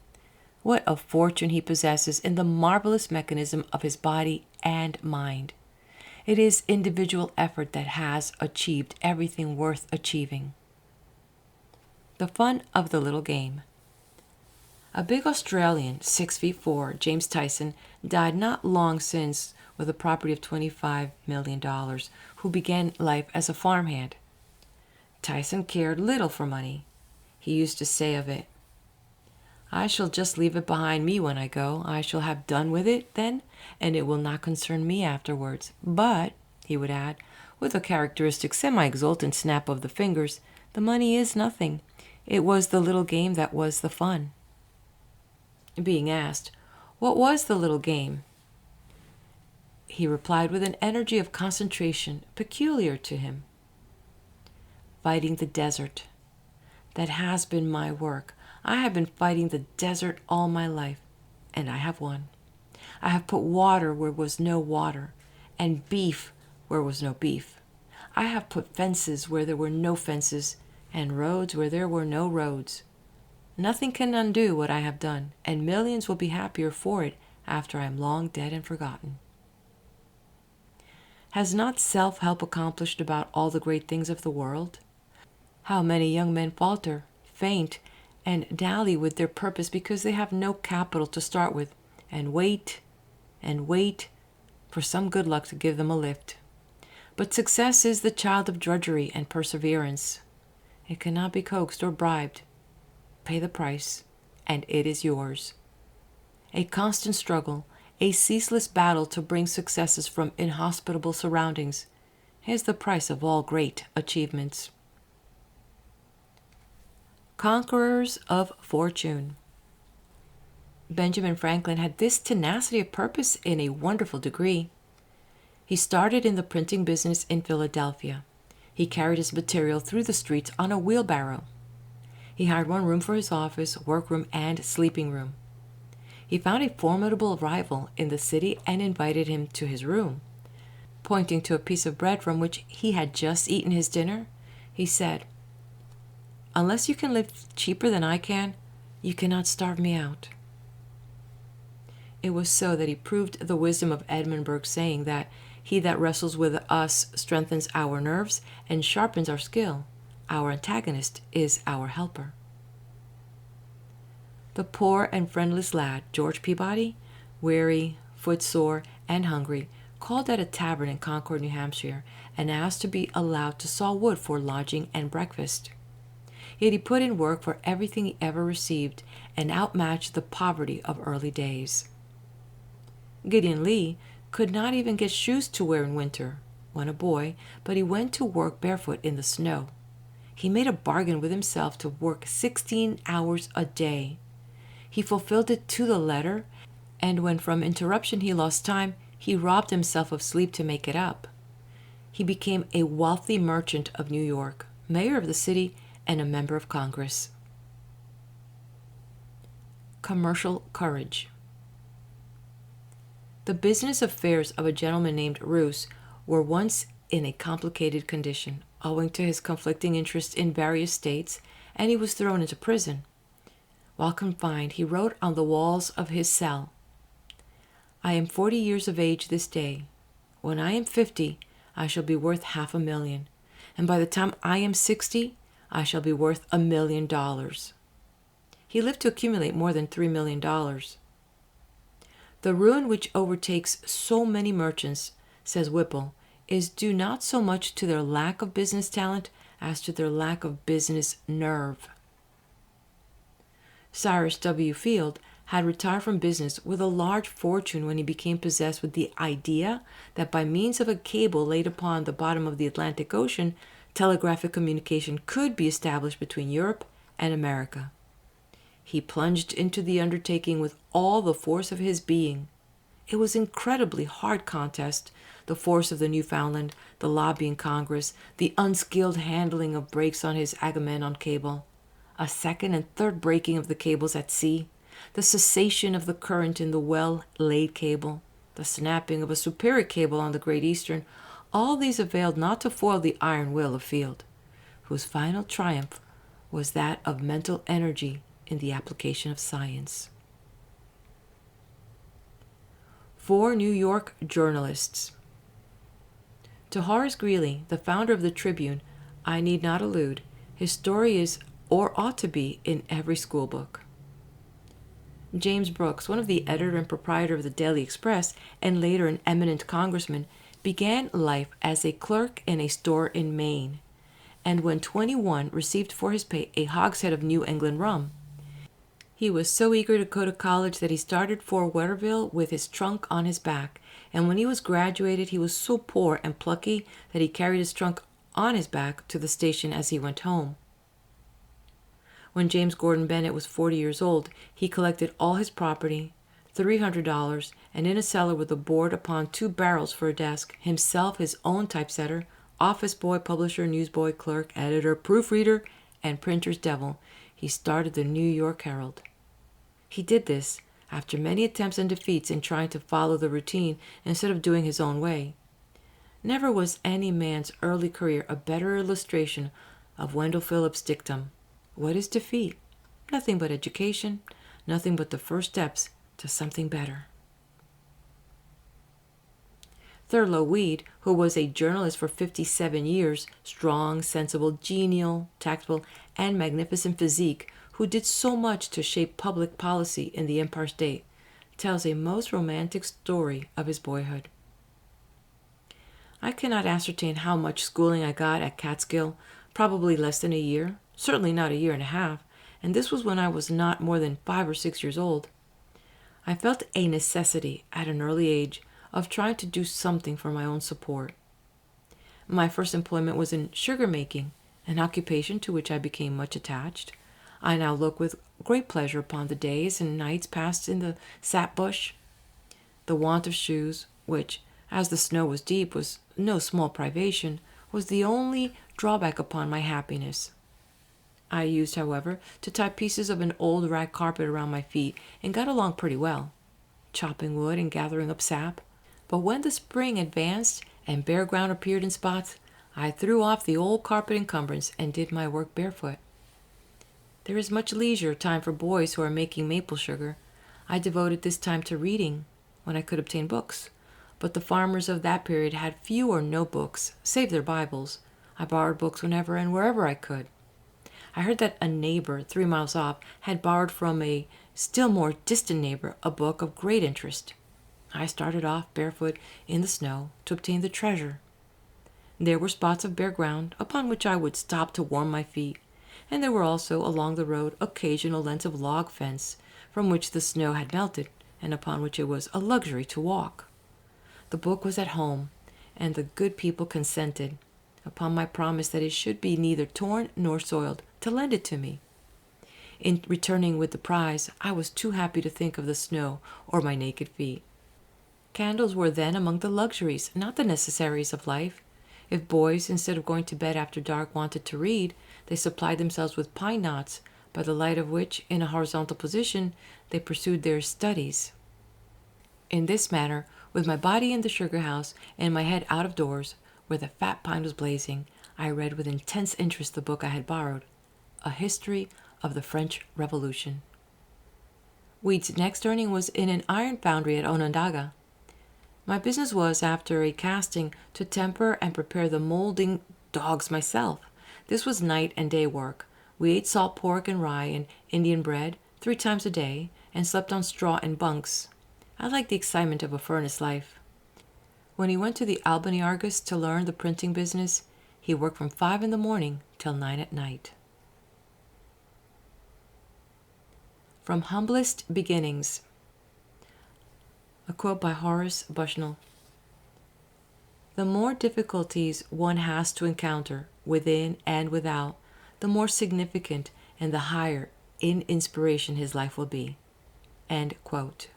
What a fortune he possesses in the marvelous mechanism of his body and mind. It is individual effort that has achieved everything worth achieving. The fun of the little game. A big Australian, 6 feet 4, James Tyson, died not long since with a property of $25 million, who began life as a farmhand. Tyson cared little for money. He used to say of it, "I shall just leave it behind me when I go. I shall have done with it then, and it will not concern me afterwards. But," he would add, with a characteristic semi-exultant snap of the fingers, "the money is nothing. It was the little game that was the fun." Being asked, "What was the little game?" he replied with an energy of concentration peculiar to him, "Fighting the desert. That has been my work. I have been fighting the desert all my life, and I have won. I have put water where was no water, and beef where was no beef. I have put fences where there were no fences, and roads where there were no roads. Nothing can undo what I have done, and millions will be happier for it after I am long dead and forgotten." Has not self-help accomplished about all the great things of the world? How many young men falter, faint, and dally with their purpose because they have no capital to start with, and wait for some good luck to give them a lift. But success is the child of drudgery and perseverance. It cannot be coaxed or bribed. Pay the price, and it is yours. A constant struggle, a ceaseless battle to bring successes from inhospitable surroundings, is the price of all great achievements. Conquerors of Fortune. Benjamin Franklin had this tenacity of purpose in a wonderful degree. He started in the printing business in Philadelphia. He carried his material through the streets on a wheelbarrow. He hired one room for his office, workroom, and sleeping room. He found a formidable rival in the city and invited him to his room. Pointing to a piece of bread from which he had just eaten his dinner, he said, "Unless you can live cheaper than I can, you cannot starve me out." It was so that he proved the wisdom of Edmund Burke's saying that he that wrestles with us strengthens our nerves and sharpens our skill. Our antagonist is our helper. The poor and friendless lad, George Peabody, weary, footsore, and hungry, called at a tavern in Concord, New Hampshire, and asked to be allowed to saw wood for lodging and breakfast. Yet he put in work for everything he ever received, and outmatched the poverty of early days. Gideon Lee could not even get shoes to wear in winter when a boy, but he went to work barefoot in the snow. He made a bargain with himself to work 16 hours a day. He fulfilled it to the letter, and when from interruption he lost time, he robbed himself of sleep to make it up. He became a wealthy merchant of New York, mayor of the city, and a member of Congress. Commercial courage. The business affairs of a gentleman named Roos were once in a complicated condition, owing to his conflicting interests in various states, and he was thrown into prison. While confined, he wrote on the walls of his cell, "I am 40 years of age this day. When I am 50, I shall be worth $500,000, and by the time I am 60, I shall be worth $1 million." He lived to accumulate more than $3 million. The ruin which overtakes so many merchants, says Whipple, is due not so much to their lack of business talent as to their lack of business nerve. Cyrus W. Field had retired from business with a large fortune when he became possessed with the idea that by means of a cable laid upon the bottom of the Atlantic Ocean, telegraphic communication could be established between Europe and America. He plunged into the undertaking with all the force of his being. It was an incredibly hard contest, the force of the Newfoundland, the lobby in Congress, the unskilled handling of breaks on his Agamemnon cable, a second and third breaking of the cables at sea, the cessation of the current in the well-laid cable, the snapping of a superior cable on the Great Eastern. All these availed not to foil the iron will of Field, whose final triumph was that of mental energy in the application of science. 4 New York journalists. To Horace Greeley, the founder of the Tribune, I need not allude. His story is, or ought to be, in every school book. James Brooks, one of the editor and proprietor of the Daily Express, and later an eminent congressman, began life as a clerk in a store in Maine, and when 21 received for his pay a hogshead of New England rum. He was so eager to go to college that he started for Waterville with his trunk on his back, and when he was graduated he was so poor and plucky that he carried his trunk on his back to the station as he went home. When James Gordon Bennett was 40 years old, he collected all his property, $300, and in a cellar with a board upon 2 barrels for a desk, himself his own typesetter, office boy, publisher, newsboy, clerk, editor, proofreader, and printer's devil, he started the New York Herald. He did this after many attempts and defeats in trying to follow the routine instead of doing his own way. Never was any man's early career a better illustration of Wendell Phillips' dictum, "What is defeat? Nothing but education, nothing but the first steps to something better." Thurlow Weed, who was a journalist for 57 years, strong, sensible, genial, tactful, and magnificent physique, who did so much to shape public policy in the Empire State, tells a most romantic story of his boyhood. I cannot ascertain how much schooling I got at Catskill, probably less than a year, certainly not a year and a half, and this was when I was not more than 5 or 6 years old. I felt a necessity, at an early age, of trying to do something for my own support. My first employment was in sugar making, an occupation to which I became much attached. I now look with great pleasure upon the days and nights passed in the sap bush. The want of shoes, which, as the snow was deep, was no small privation, was the only drawback upon my happiness. I used, however, to tie pieces of an old rag carpet around my feet, and got along pretty well, chopping wood and gathering up sap. But when the spring advanced and bare ground appeared in spots, I threw off the old carpet encumbrance and did my work barefoot. There is much leisure time for boys who are making maple sugar. I devoted this time to reading when I could obtain books, but the farmers of that period had few or no books, save their Bibles. I borrowed books whenever and wherever I could. I heard that a neighbor 3 miles off had borrowed from a still more distant neighbor a book of great interest. I started off barefoot in the snow to obtain the treasure. There were spots of bare ground upon which I would stop to warm my feet, and there were also along the road occasional lengths of log fence from which the snow had melted and upon which it was a luxury to walk. The book was at home, and the good people consented, upon my promise that it should be neither torn nor soiled, to lend it to me. In returning with the prize, I was too happy to think of the snow or my naked feet. Candles were then among the luxuries, not the necessaries of life. If boys, instead of going to bed after dark, wanted to read, they supplied themselves with pine knots, by the light of which, in a horizontal position, they pursued their studies. In this manner, with my body in the sugar house and my head out of doors, where the fat pine was blazing, I read with intense interest the book I had borrowed, A History of the French Revolution. Weed's next earning was in an iron foundry at Onondaga. My business was, after a casting, to temper and prepare the molding dogs myself. This was night and day work. We ate salt pork and rye and Indian bread 3 times a day, and slept on straw in bunks. I liked the excitement of a furnace life. When he went to the Albany Argus to learn the printing business, he worked from 5 in the morning till 9 at night. From Humblest Beginnings. A quote by Horace Bushnell. The more difficulties one has to encounter, within and without, the more significant and the higher in inspiration his life will be. End quote.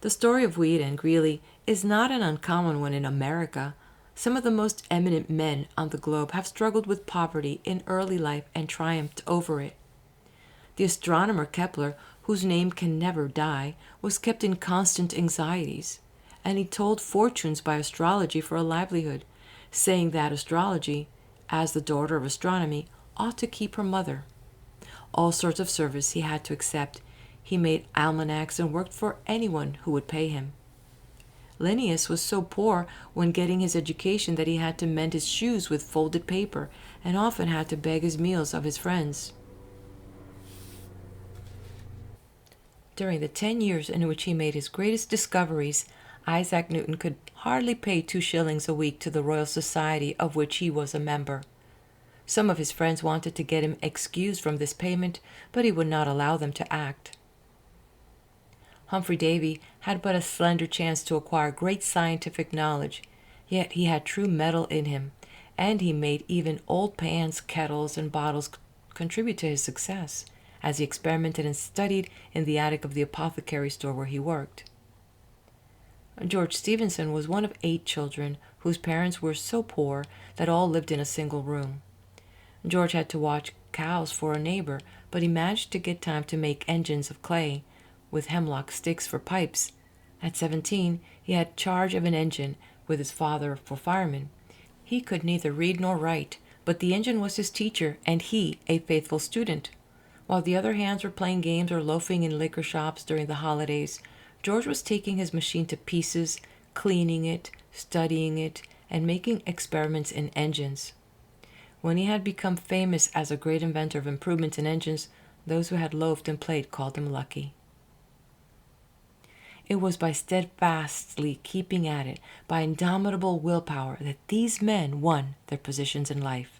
The story of Weed and Greeley is not an uncommon one in America. Some of the most eminent men on the globe have struggled with poverty in early life and triumphed over it. The astronomer Kepler, whose name can never die, was kept in constant anxieties, and he told fortunes by astrology for a livelihood, saying that astrology, as the daughter of astronomy, ought to keep her mother. All sorts of service he had to accept. He made almanacs and worked for anyone who would pay him. Linnaeus was so poor when getting his education that he had to mend his shoes with folded paper and often had to beg his meals of his friends. During the 10 years in which he made his greatest discoveries, Isaac Newton could hardly pay 2 shillings a week to the Royal Society of which he was a member. Some of his friends wanted to get him excused from this payment, but he would not allow them to act. Humphrey Davy had but a slender chance to acquire great scientific knowledge, yet he had true metal in him, and he made even old pans, kettles, and bottles contribute to his success, as he experimented and studied in the attic of the apothecary store where he worked. George Stephenson was one of 8 children whose parents were so poor that all lived in a single room. George had to watch cows for a neighbor, but he managed to get time to make engines of clay, with hemlock sticks for pipes. At 17, he had charge of an engine, with his father for fireman. He could neither read nor write, but the engine was his teacher, and he a faithful student. While the other hands were playing games or loafing in liquor shops during the holidays, George was taking his machine to pieces, cleaning it, studying it, and making experiments in engines. When he had become famous as a great inventor of improvements in engines, those who had loafed and played called him lucky. It was by steadfastly keeping at it, by indomitable willpower, that these men won their positions in life.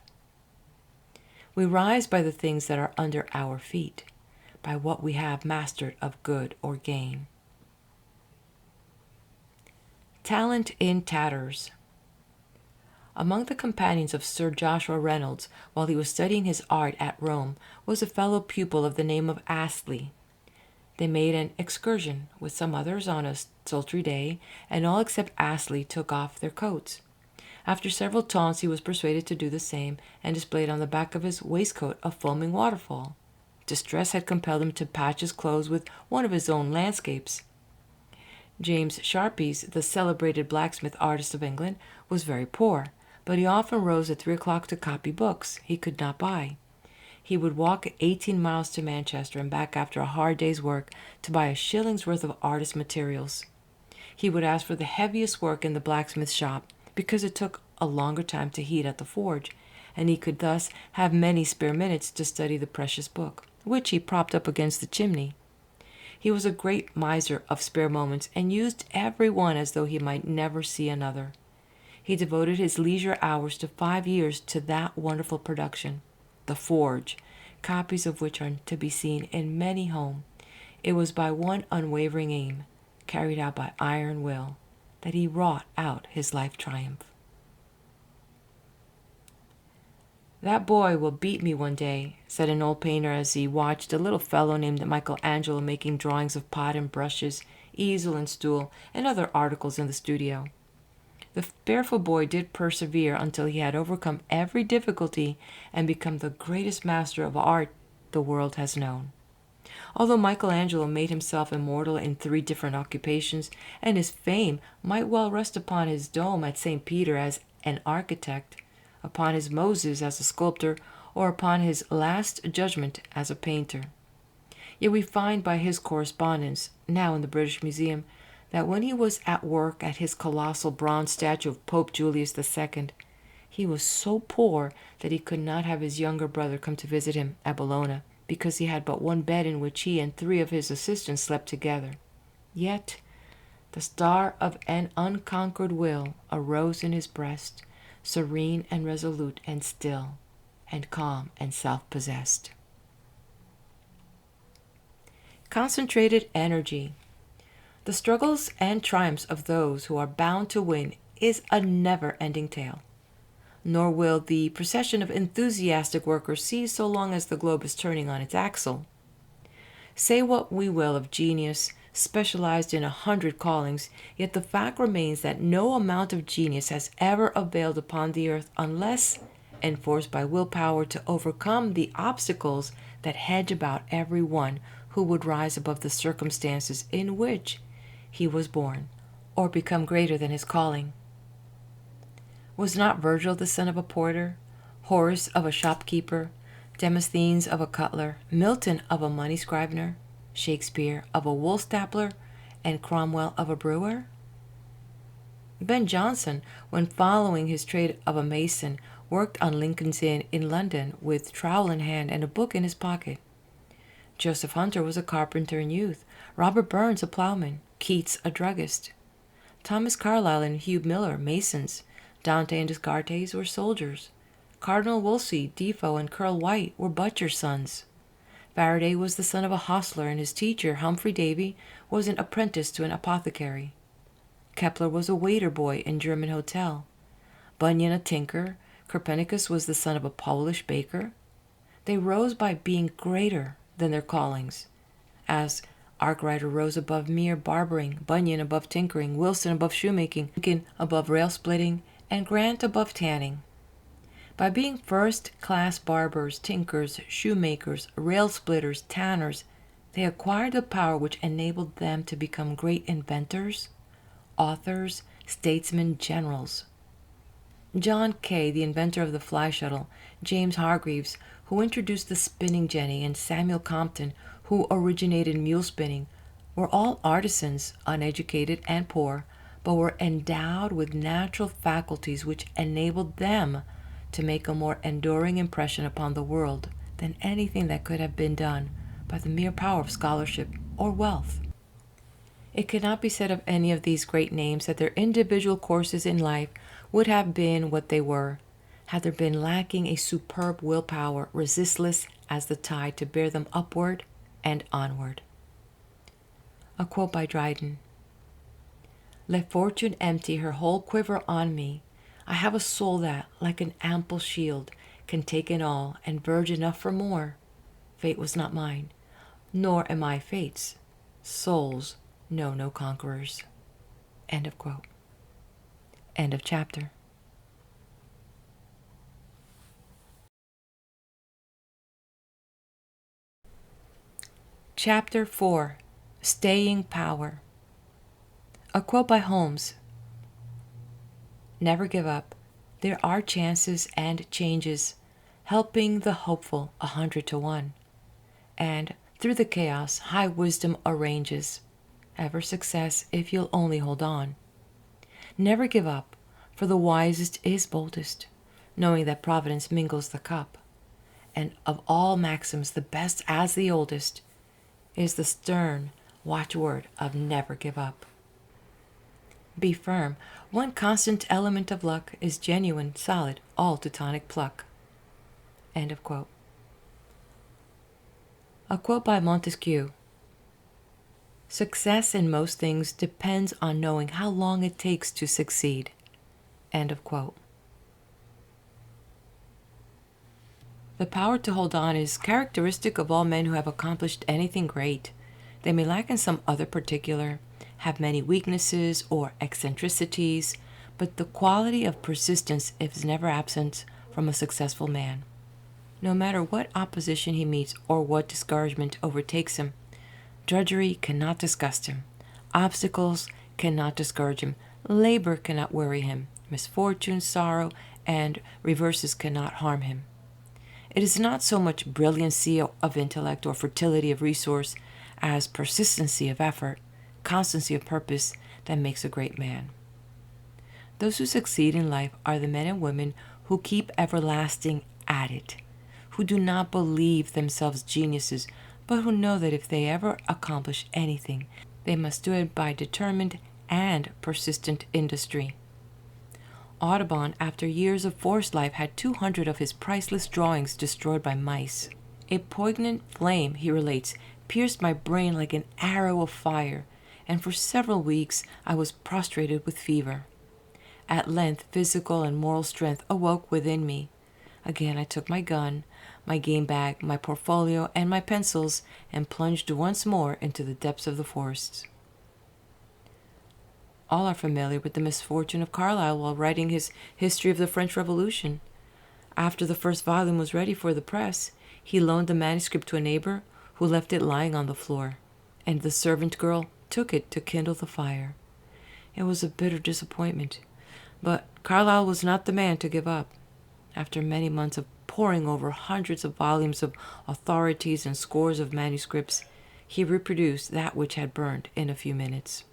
We rise by the things that are under our feet, by what we have mastered of good or gain. Talent in tatters. Among the companions of Sir Joshua Reynolds, while he was studying his art at Rome, was a fellow pupil of the name of Astley. They made an excursion with some others on a sultry day, and all except Astley took off their coats. After several taunts he was persuaded to do the same, and displayed on the back of his waistcoat a foaming waterfall. Distress had compelled him to patch his clothes with one of his own landscapes. James Sharpies, the celebrated blacksmith artist of England, was very poor, but he often rose at 3 o'clock to copy books he could not buy. He would walk 18 miles to Manchester and back after a hard day's work to buy a shilling's worth of artist materials. He would ask for the heaviest work in the blacksmith shop, because it took a longer time to heat at the forge, and he could thus have many spare minutes to study the precious book, which he propped up against the chimney. He was a great miser of spare moments, and used every one as though he might never see another. He devoted his leisure hours to 5 years to that wonderful production, The Forge, copies of which are to be seen in many homes. It was by one unwavering aim, carried out by iron will, that he wrought out his life triumph. "That boy will beat me one day," said an old painter as he watched a little fellow named Michelangelo making drawings of pot and brushes, easel and stool, and other articles in the studio. The barefoot boy did persevere until he had overcome every difficulty and become the greatest master of art the world has known. Although Michelangelo made himself immortal in 3 different occupations, and his fame might well rest upon his dome at St. Peter as an architect, upon his Moses as a sculptor, or upon his Last Judgment as a painter, yet we find by his correspondence, now in the British Museum, that when he was at work at his colossal bronze statue of Pope Julius II, he was so poor that he could not have his younger brother come to visit him at Bologna, because he had but one bed in which he and 3 of his assistants slept together. Yet the star of an unconquered will arose in his breast, serene and resolute and still, and calm and self-possessed. Concentrated energy. The struggles and triumphs of those who are bound to win is a never-ending tale. Nor will the procession of enthusiastic workers cease so long as the globe is turning on its axle. Say what we will of genius, specialized in 100 callings, yet the fact remains that no amount of genius has ever availed upon the earth unless enforced by willpower to overcome the obstacles that hedge about every one who would rise above the circumstances in which he was born, or become greater than his calling. Was not Virgil the son of a porter, Horace of a shopkeeper, Demosthenes of a cutler, Milton of a money scrivener, Shakespeare of a wool stapler, and Cromwell of a brewer? Ben Jonson, when following his trade of a mason, worked on Lincoln's Inn in London with trowel in hand and a book in his pocket. Joseph Hunter was a carpenter in youth, Robert Burns a plowman, Keats a druggist. Thomas Carlyle and Hugh Miller, masons. Dante and Descartes were soldiers. Cardinal Wolsey, Defoe, and Curl White were butchers' sons. Faraday was the son of a hostler, and his teacher, Humphrey Davy, was an apprentice to an apothecary. Kepler was a waiter boy in a German hotel. Bunyan a tinker. Copernicus was the son of a Polish baker. They rose by being greater than their callings, as Arkwriter rose above mere barbering, Bunyan above tinkering, Wilson above shoemaking, Lincoln above rail splitting, and Grant above tanning. By being first-class barbers, tinkers, shoemakers, rail splitters, tanners, they acquired the power which enabled them to become great inventors, authors, statesmen, generals. John Kay, the inventor of the fly shuttle, James Hargreaves, who introduced the spinning jenny, and Samuel Compton, who originated mule spinning, were all artisans, uneducated and poor, but were endowed with natural faculties which enabled them to make a more enduring impression upon the world than anything that could have been done by the mere power of scholarship or wealth. It cannot be said of any of these great names that their individual courses in life would have been what they were, had there been lacking a superb willpower, resistless as the tide, to bear them upward and onward. A quote by Dryden. Let fortune empty her whole quiver on me. I have a soul that, like an ample shield, can take in all, and verge enough for more. Fate was not mine, nor am I fate's. Souls know no conquerors. End of quote. End of chapter. Chapter 4. Staying Power. A quote by Holmes. Never give up. There are chances and changes, helping the hopeful 100 to 1. And through the chaos, high wisdom arranges. Ever success if you'll only hold on. Never give up, for the wisest is boldest, knowing that Providence mingles the cup. And of all maxims, the best as the oldest is the stern watchword of never give up. Be firm. One constant element of luck is genuine, solid, all Teutonic pluck. End of quote. A quote by Montesquieu. Success in most things depends on knowing how long it takes to succeed. End of quote. The power to hold on is characteristic of all men who have accomplished anything great. They may lack in some other particular, have many weaknesses or eccentricities, but the quality of persistence is never absent from a successful man. No matter what opposition he meets or what discouragement overtakes him, drudgery cannot disgust him. Obstacles cannot discourage him. Labor cannot worry him. Misfortune, sorrow, and reverses cannot harm him. It is not so much brilliancy of intellect or fertility of resource as persistency of effort, constancy of purpose that makes a great man. Those who succeed in life are the men and women who keep everlasting at it, who do not believe themselves geniuses, but who know that if they ever accomplish anything, they must do it by determined and persistent industry. Audubon, after years of forced life, had 200 of his priceless drawings destroyed by mice. A poignant flame, he relates, pierced my brain like an arrow of fire, and for several weeks I was prostrated with fever. At length physical and moral strength awoke within me. Again I took my gun, my game bag, my portfolio, and my pencils, and plunged once more into the depths of the forests. All are familiar with the misfortune of Carlyle while writing his History of the French Revolution. After the first volume was ready for the press, he loaned the manuscript to a neighbor who left it lying on the floor, and the servant girl took it to kindle the fire. It was a bitter disappointment, but Carlyle was not the man to give up. After many months of poring over hundreds of volumes of authorities and scores of manuscripts, he reproduced that which had burned in a few minutes.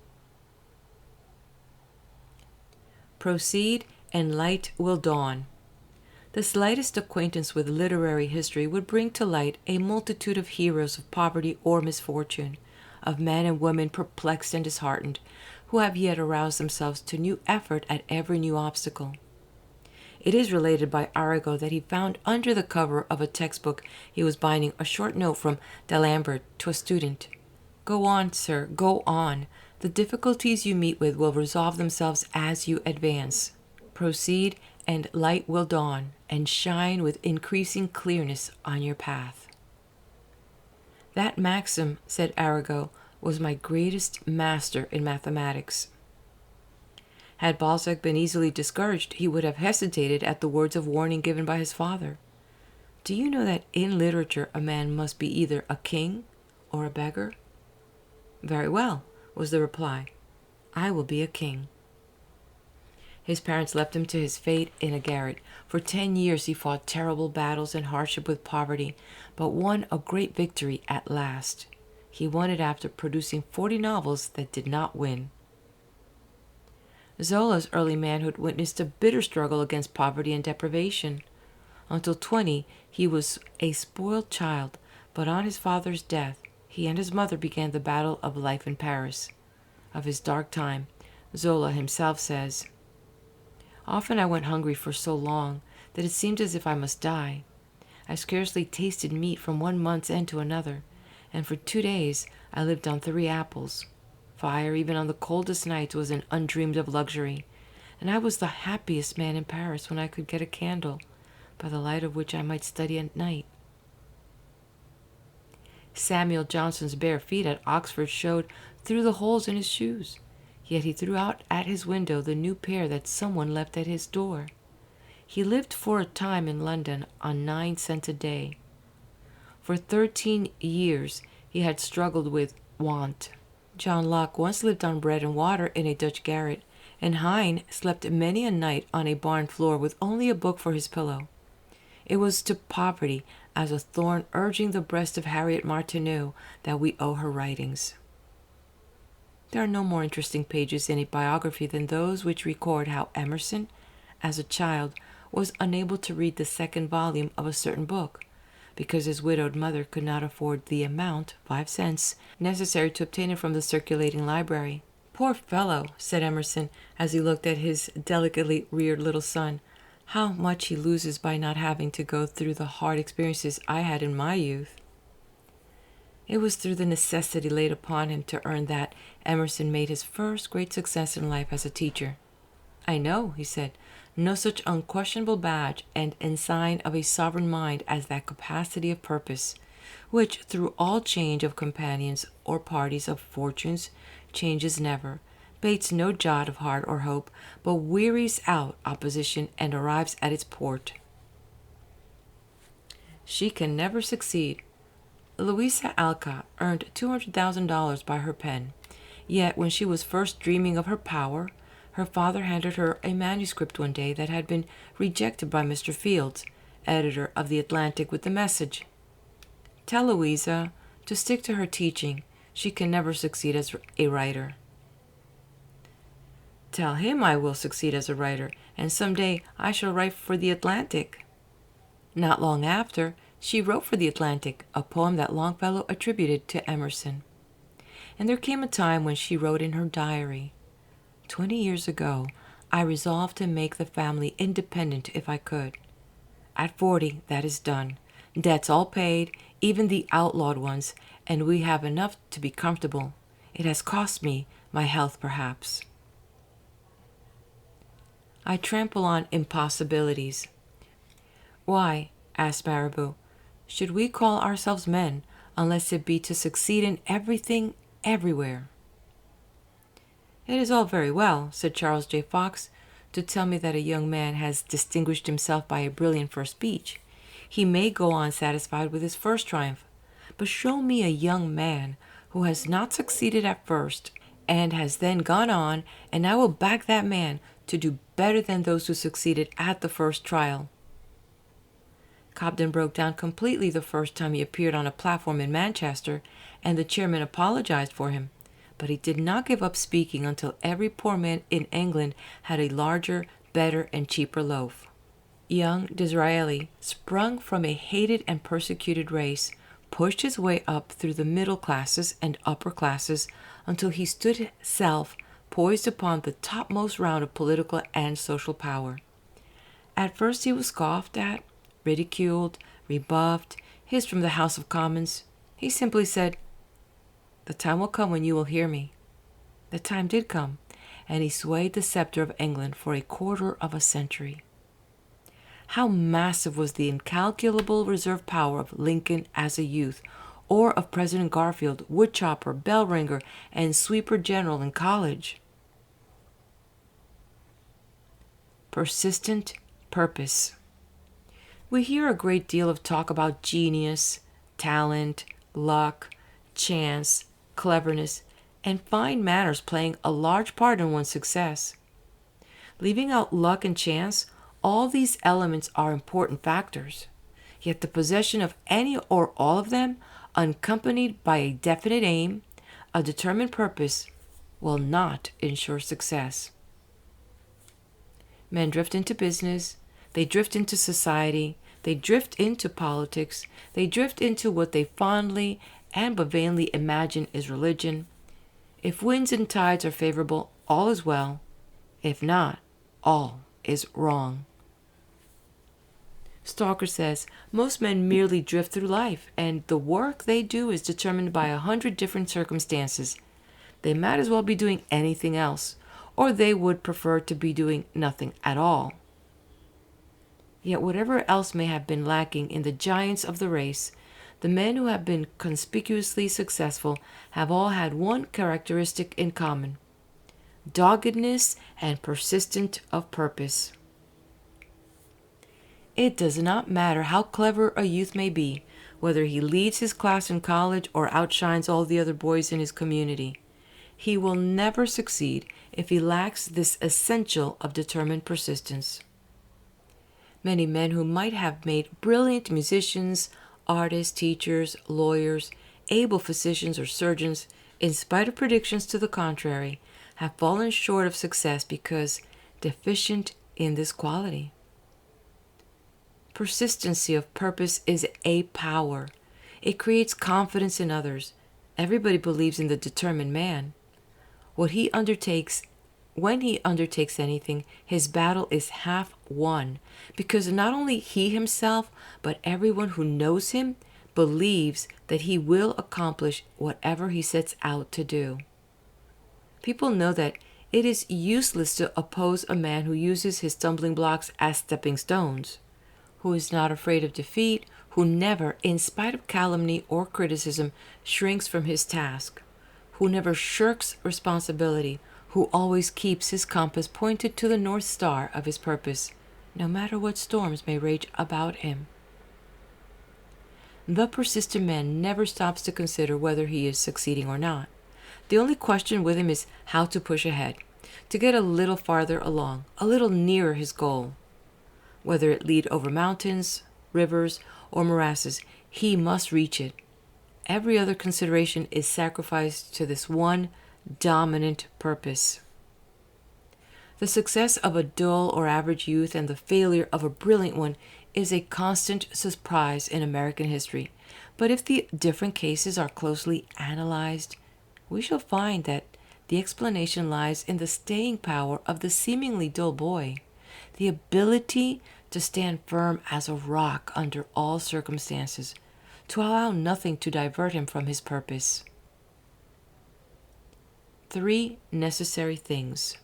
Proceed, and light will dawn. The slightest acquaintance with literary history would bring to light a multitude of heroes of poverty or misfortune, of men and women perplexed and disheartened, who have yet aroused themselves to new effort at every new obstacle. It is related by Arago that he found under the cover of a textbook he was binding a short note from D'Alembert to a student. "Go on, sir, go on. The difficulties you meet with will resolve themselves as you advance. Proceed, and light will dawn, and shine with increasing clearness on your path." That maxim, said Arago, was my greatest master in mathematics. Had Balzac been easily discouraged, he would have hesitated at the words of warning given by his father. Do you know that in literature a man must be either a king or a beggar? Very well, was the reply. I will be a king. His parents left him to his fate in a garret. For 10 years he fought terrible battles and hardship with poverty, but won a great victory at last. He won it after producing 40 novels that did not win. Zola's early manhood witnessed a bitter struggle against poverty and deprivation. Until 20, he was a spoiled child, but on his father's death, he and his mother began the battle of life in Paris. Of his dark time, Zola himself says, "Often I went hungry for so long that it seemed as if I must die. I scarcely tasted meat from 1 month's end to another, and for 2 days I lived on 3 apples. Fire, even on the coldest nights, was an undreamed of luxury, and I was the happiest man in Paris when I could get a candle, by the light of which I might study at night." Samuel Johnson's bare feet at Oxford showed through the holes in his shoes, yet he threw out at his window the new pair that someone left at his door. He lived for a time in London on 9 cents a day. For 13 years he had struggled with want. John Locke once lived on bread and water in a Dutch garret, and Heine slept many a night on a barn floor with only a book for his pillow. It was to poverty, as a thorn urging the breast of Harriet Martineau, that we owe her writings. There are no more interesting pages in a biography than those which record how Emerson, as a child, was unable to read the 2nd volume of a certain book, because his widowed mother could not afford the amount, 5 cents, necessary to obtain it from the circulating library. "Poor fellow," said Emerson, as he looked at his delicately reared little son, "how much he loses by not having to go through the hard experiences I had in my youth." It was through the necessity laid upon him to earn that Emerson made his first great success in life as a teacher. "I know," he said, "no such unquestionable badge and ensign of a sovereign mind as that capacity of purpose, which, through all change of companions or parties of fortunes, changes never, bates no jot of heart or hope, but wearies out opposition and arrives at its port. She can never succeed. Louisa Alcott earned $200,000 by her pen, yet when she was first dreaming of her power, her father handed her a manuscript one day that had been rejected by Mr. Fields, editor of The Atlantic, with the message, "Tell Louisa to stick to her teaching. She can never succeed as a writer." "Tell him I will succeed as a writer, and some day I shall write for The Atlantic." Not long after, she wrote for The Atlantic a poem that Longfellow attributed to Emerson. And there came a time when she wrote in her diary, "20 years ago, I resolved to make the family independent if I could. At 40, that is done. Debts all paid, even the outlawed ones, and we have enough to be comfortable. It has cost me my health, perhaps." I trample on impossibilities. "Why," asked Marabou, "should we call ourselves men unless it be to succeed in everything, everywhere?" "It is all very well," said Charles J. Fox, "to tell me that a young man has distinguished himself by a brilliant first speech. He may go on satisfied with his first triumph, but show me a young man who has not succeeded at first and has then gone on, and I will back that man to do better than those who succeeded at the first trial." Cobden broke down completely the first time he appeared on a platform in Manchester, and the chairman apologized for him, but he did not give up speaking until every poor man in England had a larger, better, and cheaper loaf. Young Disraeli, sprung from a hated and persecuted race, pushed his way up through the middle classes and upper classes until he stood himself poised upon the topmost round of political and social power. At first he was scoffed at, ridiculed, rebuffed, hissed from the House of Commons. He simply said, "The time will come when you will hear me." The time did come, and he swayed the scepter of England for a quarter of a century. How massive was the incalculable reserve power of Lincoln as a youth, or of President Garfield, woodchopper, bell ringer, and sweeper general in college. Persistent purpose. We hear a great deal of talk about genius, talent, luck, chance, cleverness, and fine manners playing a large part in one's success. Leaving out luck and chance, all these elements are important factors. Yet the possession of any or all of them, unaccompanied by a definite aim, a determined purpose, will not ensure success. Men drift into business, they drift into society, they drift into politics, they drift into what they fondly and but vainly imagine is religion. If winds and tides are favorable, all is well. If not, all is wrong. Stalker says, most men merely drift through life, and the work they do is determined by 100 different circumstances. They might as well be doing anything else, or they would prefer to be doing nothing at all. Yet whatever else may have been lacking in the giants of the race, the men who have been conspicuously successful have all had one characteristic in common: doggedness and persistence of purpose. It does not matter how clever a youth may be, whether he leads his class in college or outshines all the other boys in his community. He will never succeed if he lacks this essential of determined persistence. Many men who might have made brilliant musicians, artists, teachers, lawyers, able physicians or surgeons, in spite of predictions to the contrary, have fallen short of success because deficient in this quality. Persistency of purpose is a power. It creates confidence in others. Everybody believes in the determined man. When he undertakes anything, his battle is half won, because not only he himself, but everyone who knows him believes that he will accomplish whatever he sets out to do. People know that it is useless to oppose a man who uses his stumbling blocks as stepping stones, who is not afraid of defeat, who never, in spite of calumny or criticism, shrinks from his task, who never shirks responsibility, who always keeps his compass pointed to the North Star of his purpose, no matter what storms may rage about him. The persistent man never stops to consider whether he is succeeding or not. The only question with him is how to push ahead, to get a little farther along, a little nearer his goal. Whether it lead over mountains, rivers, or morasses, he must reach it. Every other consideration is sacrificed to this one dominant purpose. The success of a dull or average youth and the failure of a brilliant one is a constant surprise in American history. But if the different cases are closely analyzed, we shall find that the explanation lies in the staying power of the seemingly dull boy, the ability to stand firm as a rock under all circumstances, to allow nothing to divert him from his purpose. 3 necessary things.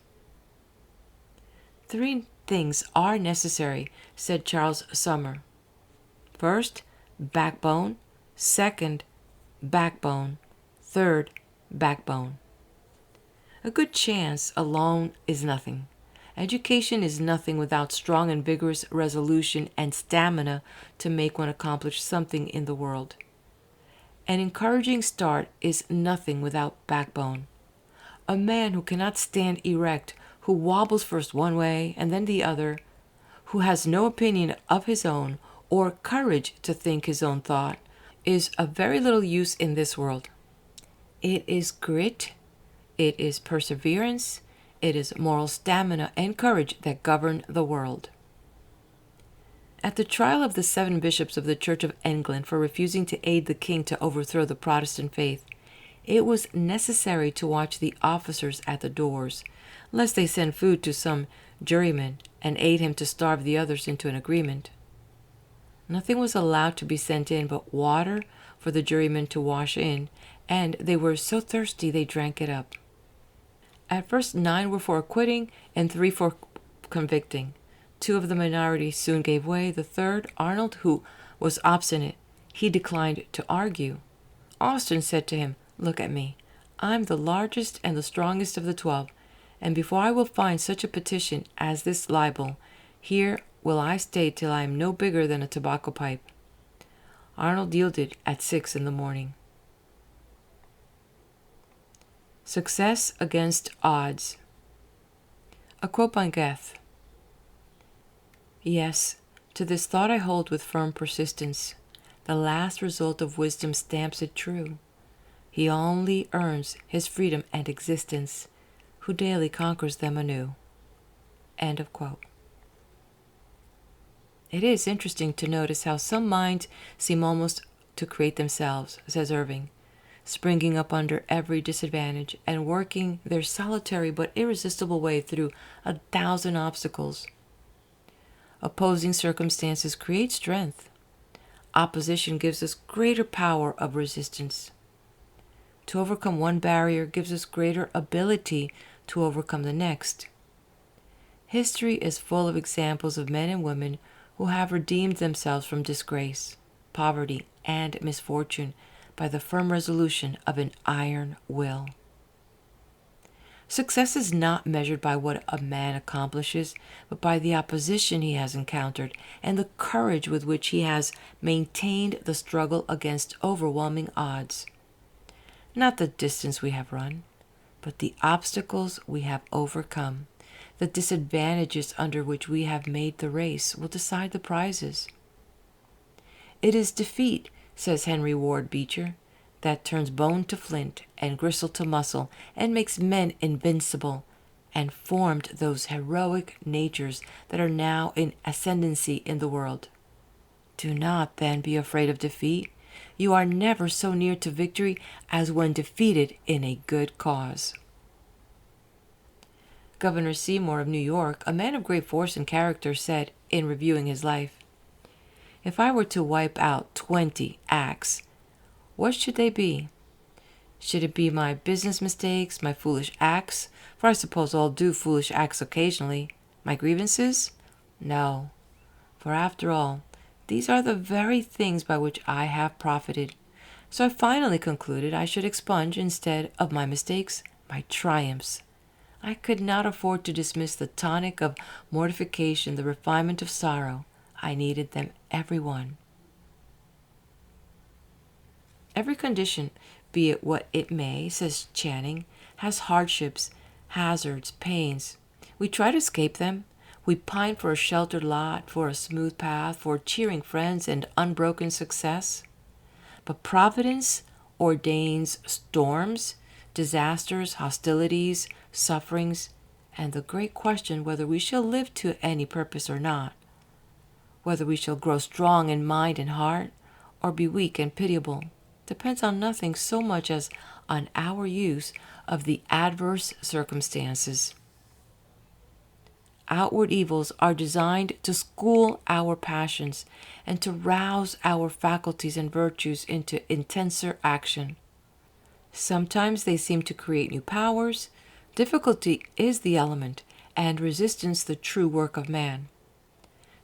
3 things are necessary, said Charles Sumner. First, backbone. Second, backbone. Third, backbone. A good chance alone is nothing. Education is nothing without strong and vigorous resolution and stamina to make one accomplish something in the world. An encouraging start is nothing without backbone. A man who cannot stand erect, who wobbles first one way and then the other, who has no opinion of his own or courage to think his own thought, is of very little use in this world. It is grit, it is perseverance, it is moral stamina and courage that govern the world. At the trial of the 7 bishops of the Church of England for refusing to aid the king to overthrow the Protestant faith, it was necessary to watch the officers at the doors, lest they send food to some juryman and aid him to starve the others into an agreement. Nothing was allowed to be sent in but water for the jurymen to wash in, and they were so thirsty they drank it up. At first 9 were for acquitting and 3 for convicting. 2 of the minority soon gave way. The third, Arnold, who was obstinate, he declined to argue. Austin said to him, "Look at me. I'm the largest and the strongest of the 12, and before I will find such a petition as this libel, here will I stay till I am no bigger than a tobacco pipe." Arnold yielded at 6 in the morning. Success against odds. A quote by Goethe. Yes, to this thought I hold with firm persistence. The last result of wisdom stamps it true. He only earns his freedom and existence who daily conquers them anew. End of quote. It is interesting to notice how some minds seem almost to create themselves, says Irving, springing up under every disadvantage and working their solitary but irresistible way through 1,000 obstacles. Opposing circumstances create strength. Opposition gives us greater power of resistance. To overcome one barrier gives us greater ability to overcome the next. History is full of examples of men and women who have redeemed themselves from disgrace, poverty, and misfortune by the firm resolution of an iron will. Success is not measured by what a man accomplishes, but by the opposition he has encountered and the courage with which he has maintained the struggle against overwhelming odds. Not the distance we have run, but the obstacles we have overcome, the disadvantages under which we have made the race will decide the prizes. It is defeat, says Henry Ward Beecher, that turns bone to flint and gristle to muscle and makes men invincible and formed those heroic natures that are now in ascendancy in the world. Do not, then, be afraid of defeat. You are never so near to victory as when defeated in a good cause. Governor Seymour of New York, a man of great force and character, said, in reviewing his life, "If I were to wipe out 20 acts, what should they be? Should it be my business mistakes, my foolish acts, for I suppose all do foolish acts occasionally, my grievances? No, for after all, these are the very things by which I have profited. So I finally concluded I should expunge, instead of my mistakes, my triumphs. I could not afford to dismiss the tonic of mortification, the refinement of sorrow. I needed them, every one. Every condition, be it what it may, says Channing, has hardships, hazards, pains. We try to escape them. We pine for a sheltered lot, for a smooth path, for cheering friends and unbroken success. But Providence ordains storms, disasters, hostilities, sufferings, and the great question whether we shall live to any purpose or not, whether we shall grow strong in mind and heart, or be weak and pitiable, depends on nothing so much as on our use of the adverse circumstances. Outward evils are designed to school our passions and to rouse our faculties and virtues into intenser action. Sometimes they seem to create new powers. Difficulty is the element, and resistance the true work of man.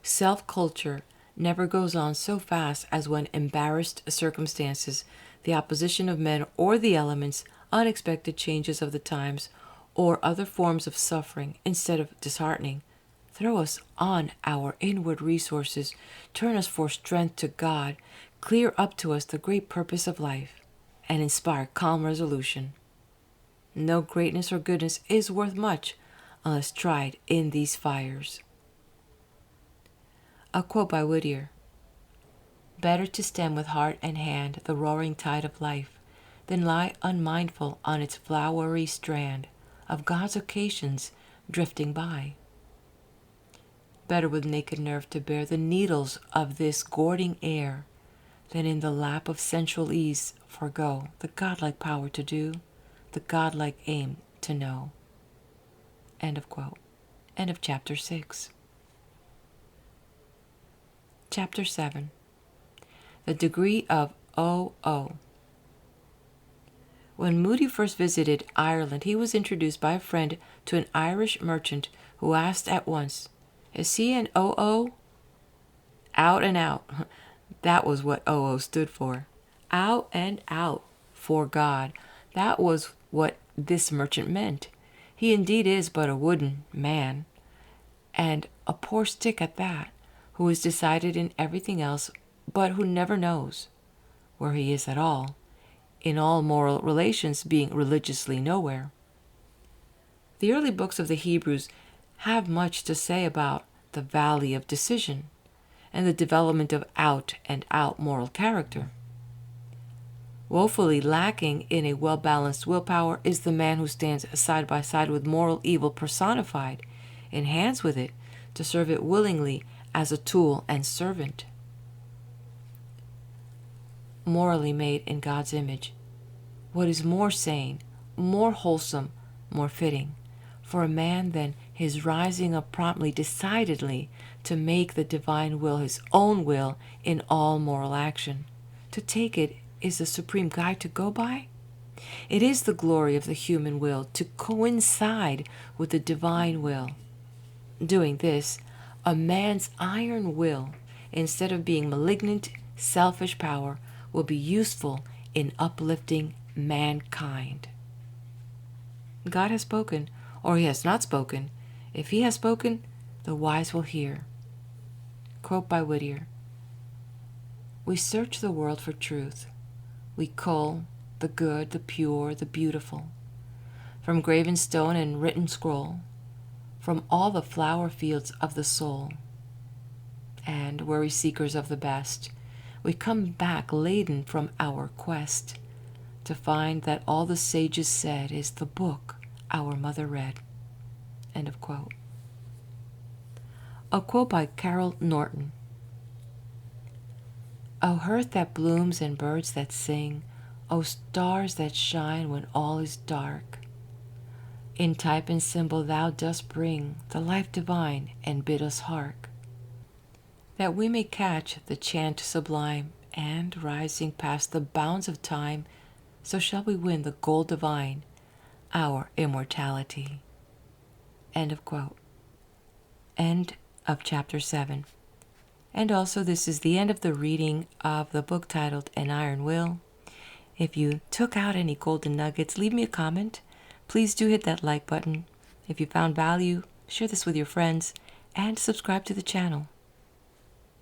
Self-culture never goes on so fast as when embarrassed circumstances, the opposition of men or the elements, unexpected changes of the times, or other forms of suffering, instead of disheartening, throw us on our inward resources, turn us for strength to God, clear up to us the great purpose of life, and inspire calm resolution. No greatness or goodness is worth much unless tried in these fires. A quote by Whittier. Better to stem with heart and hand the roaring tide of life than lie unmindful on its flowery strand of God's occasions drifting by. Better with naked nerve to bear the needles of this gourding air than in the lap of sensual ease forego the godlike power to do, the godlike aim to know. End of quote. End of chapter 6. Chapter 7. The degree of OO. When Moody first visited Ireland, he was introduced by a friend to an Irish merchant who asked at once, "Is he an OO?" Out and out. That was what OO stood for. Out and out for God. That was what this merchant meant. He indeed is but a wooden man, and a poor stick at that, who is decided in everything else, but who never knows where he is at all, in all moral relations being religiously nowhere. The early books of the Hebrews have much to say about the valley of decision and the development of out-and-out moral character. Woefully lacking in a well-balanced willpower is the man who stands side by side with moral evil personified, in hands with it, to serve it willingly as a tool and servant. Morally made in God's image, what is more sane, more wholesome, more fitting for a man than his rising up promptly, decidedly, to make the divine will his own will in all moral action? To take it is the supreme guide to go by. It is the glory of the human will to coincide with the divine will. Doing this, a man's iron will, instead of being malignant, selfish power, will be useful in uplifting mankind. God has spoken, or he has not spoken. If he has spoken, the wise will hear. Quote by Whittier. We search the world for truth. We cull the good, the pure, the beautiful, from graven stone and written scroll, from all the flower fields of the soul. And, weary seekers of the best, we come back laden from our quest, to find that all the sages said is the book our mother read. End of quote. A quote by Carol Norton. O hearth that blooms and birds that sing, O stars that shine when all is dark, in type and symbol thou dost bring the life divine and bid us hark, that we may catch the chant sublime, and rising past the bounds of time, so shall we win the goal divine, our immortality. End of quote. End of chapter 7. And also, this is the end of the reading of the book titled An Iron Will. If you took out any golden nuggets, leave me a comment. Please do hit that like button. If you found value, share this with your friends and subscribe to the channel.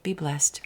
Be blessed.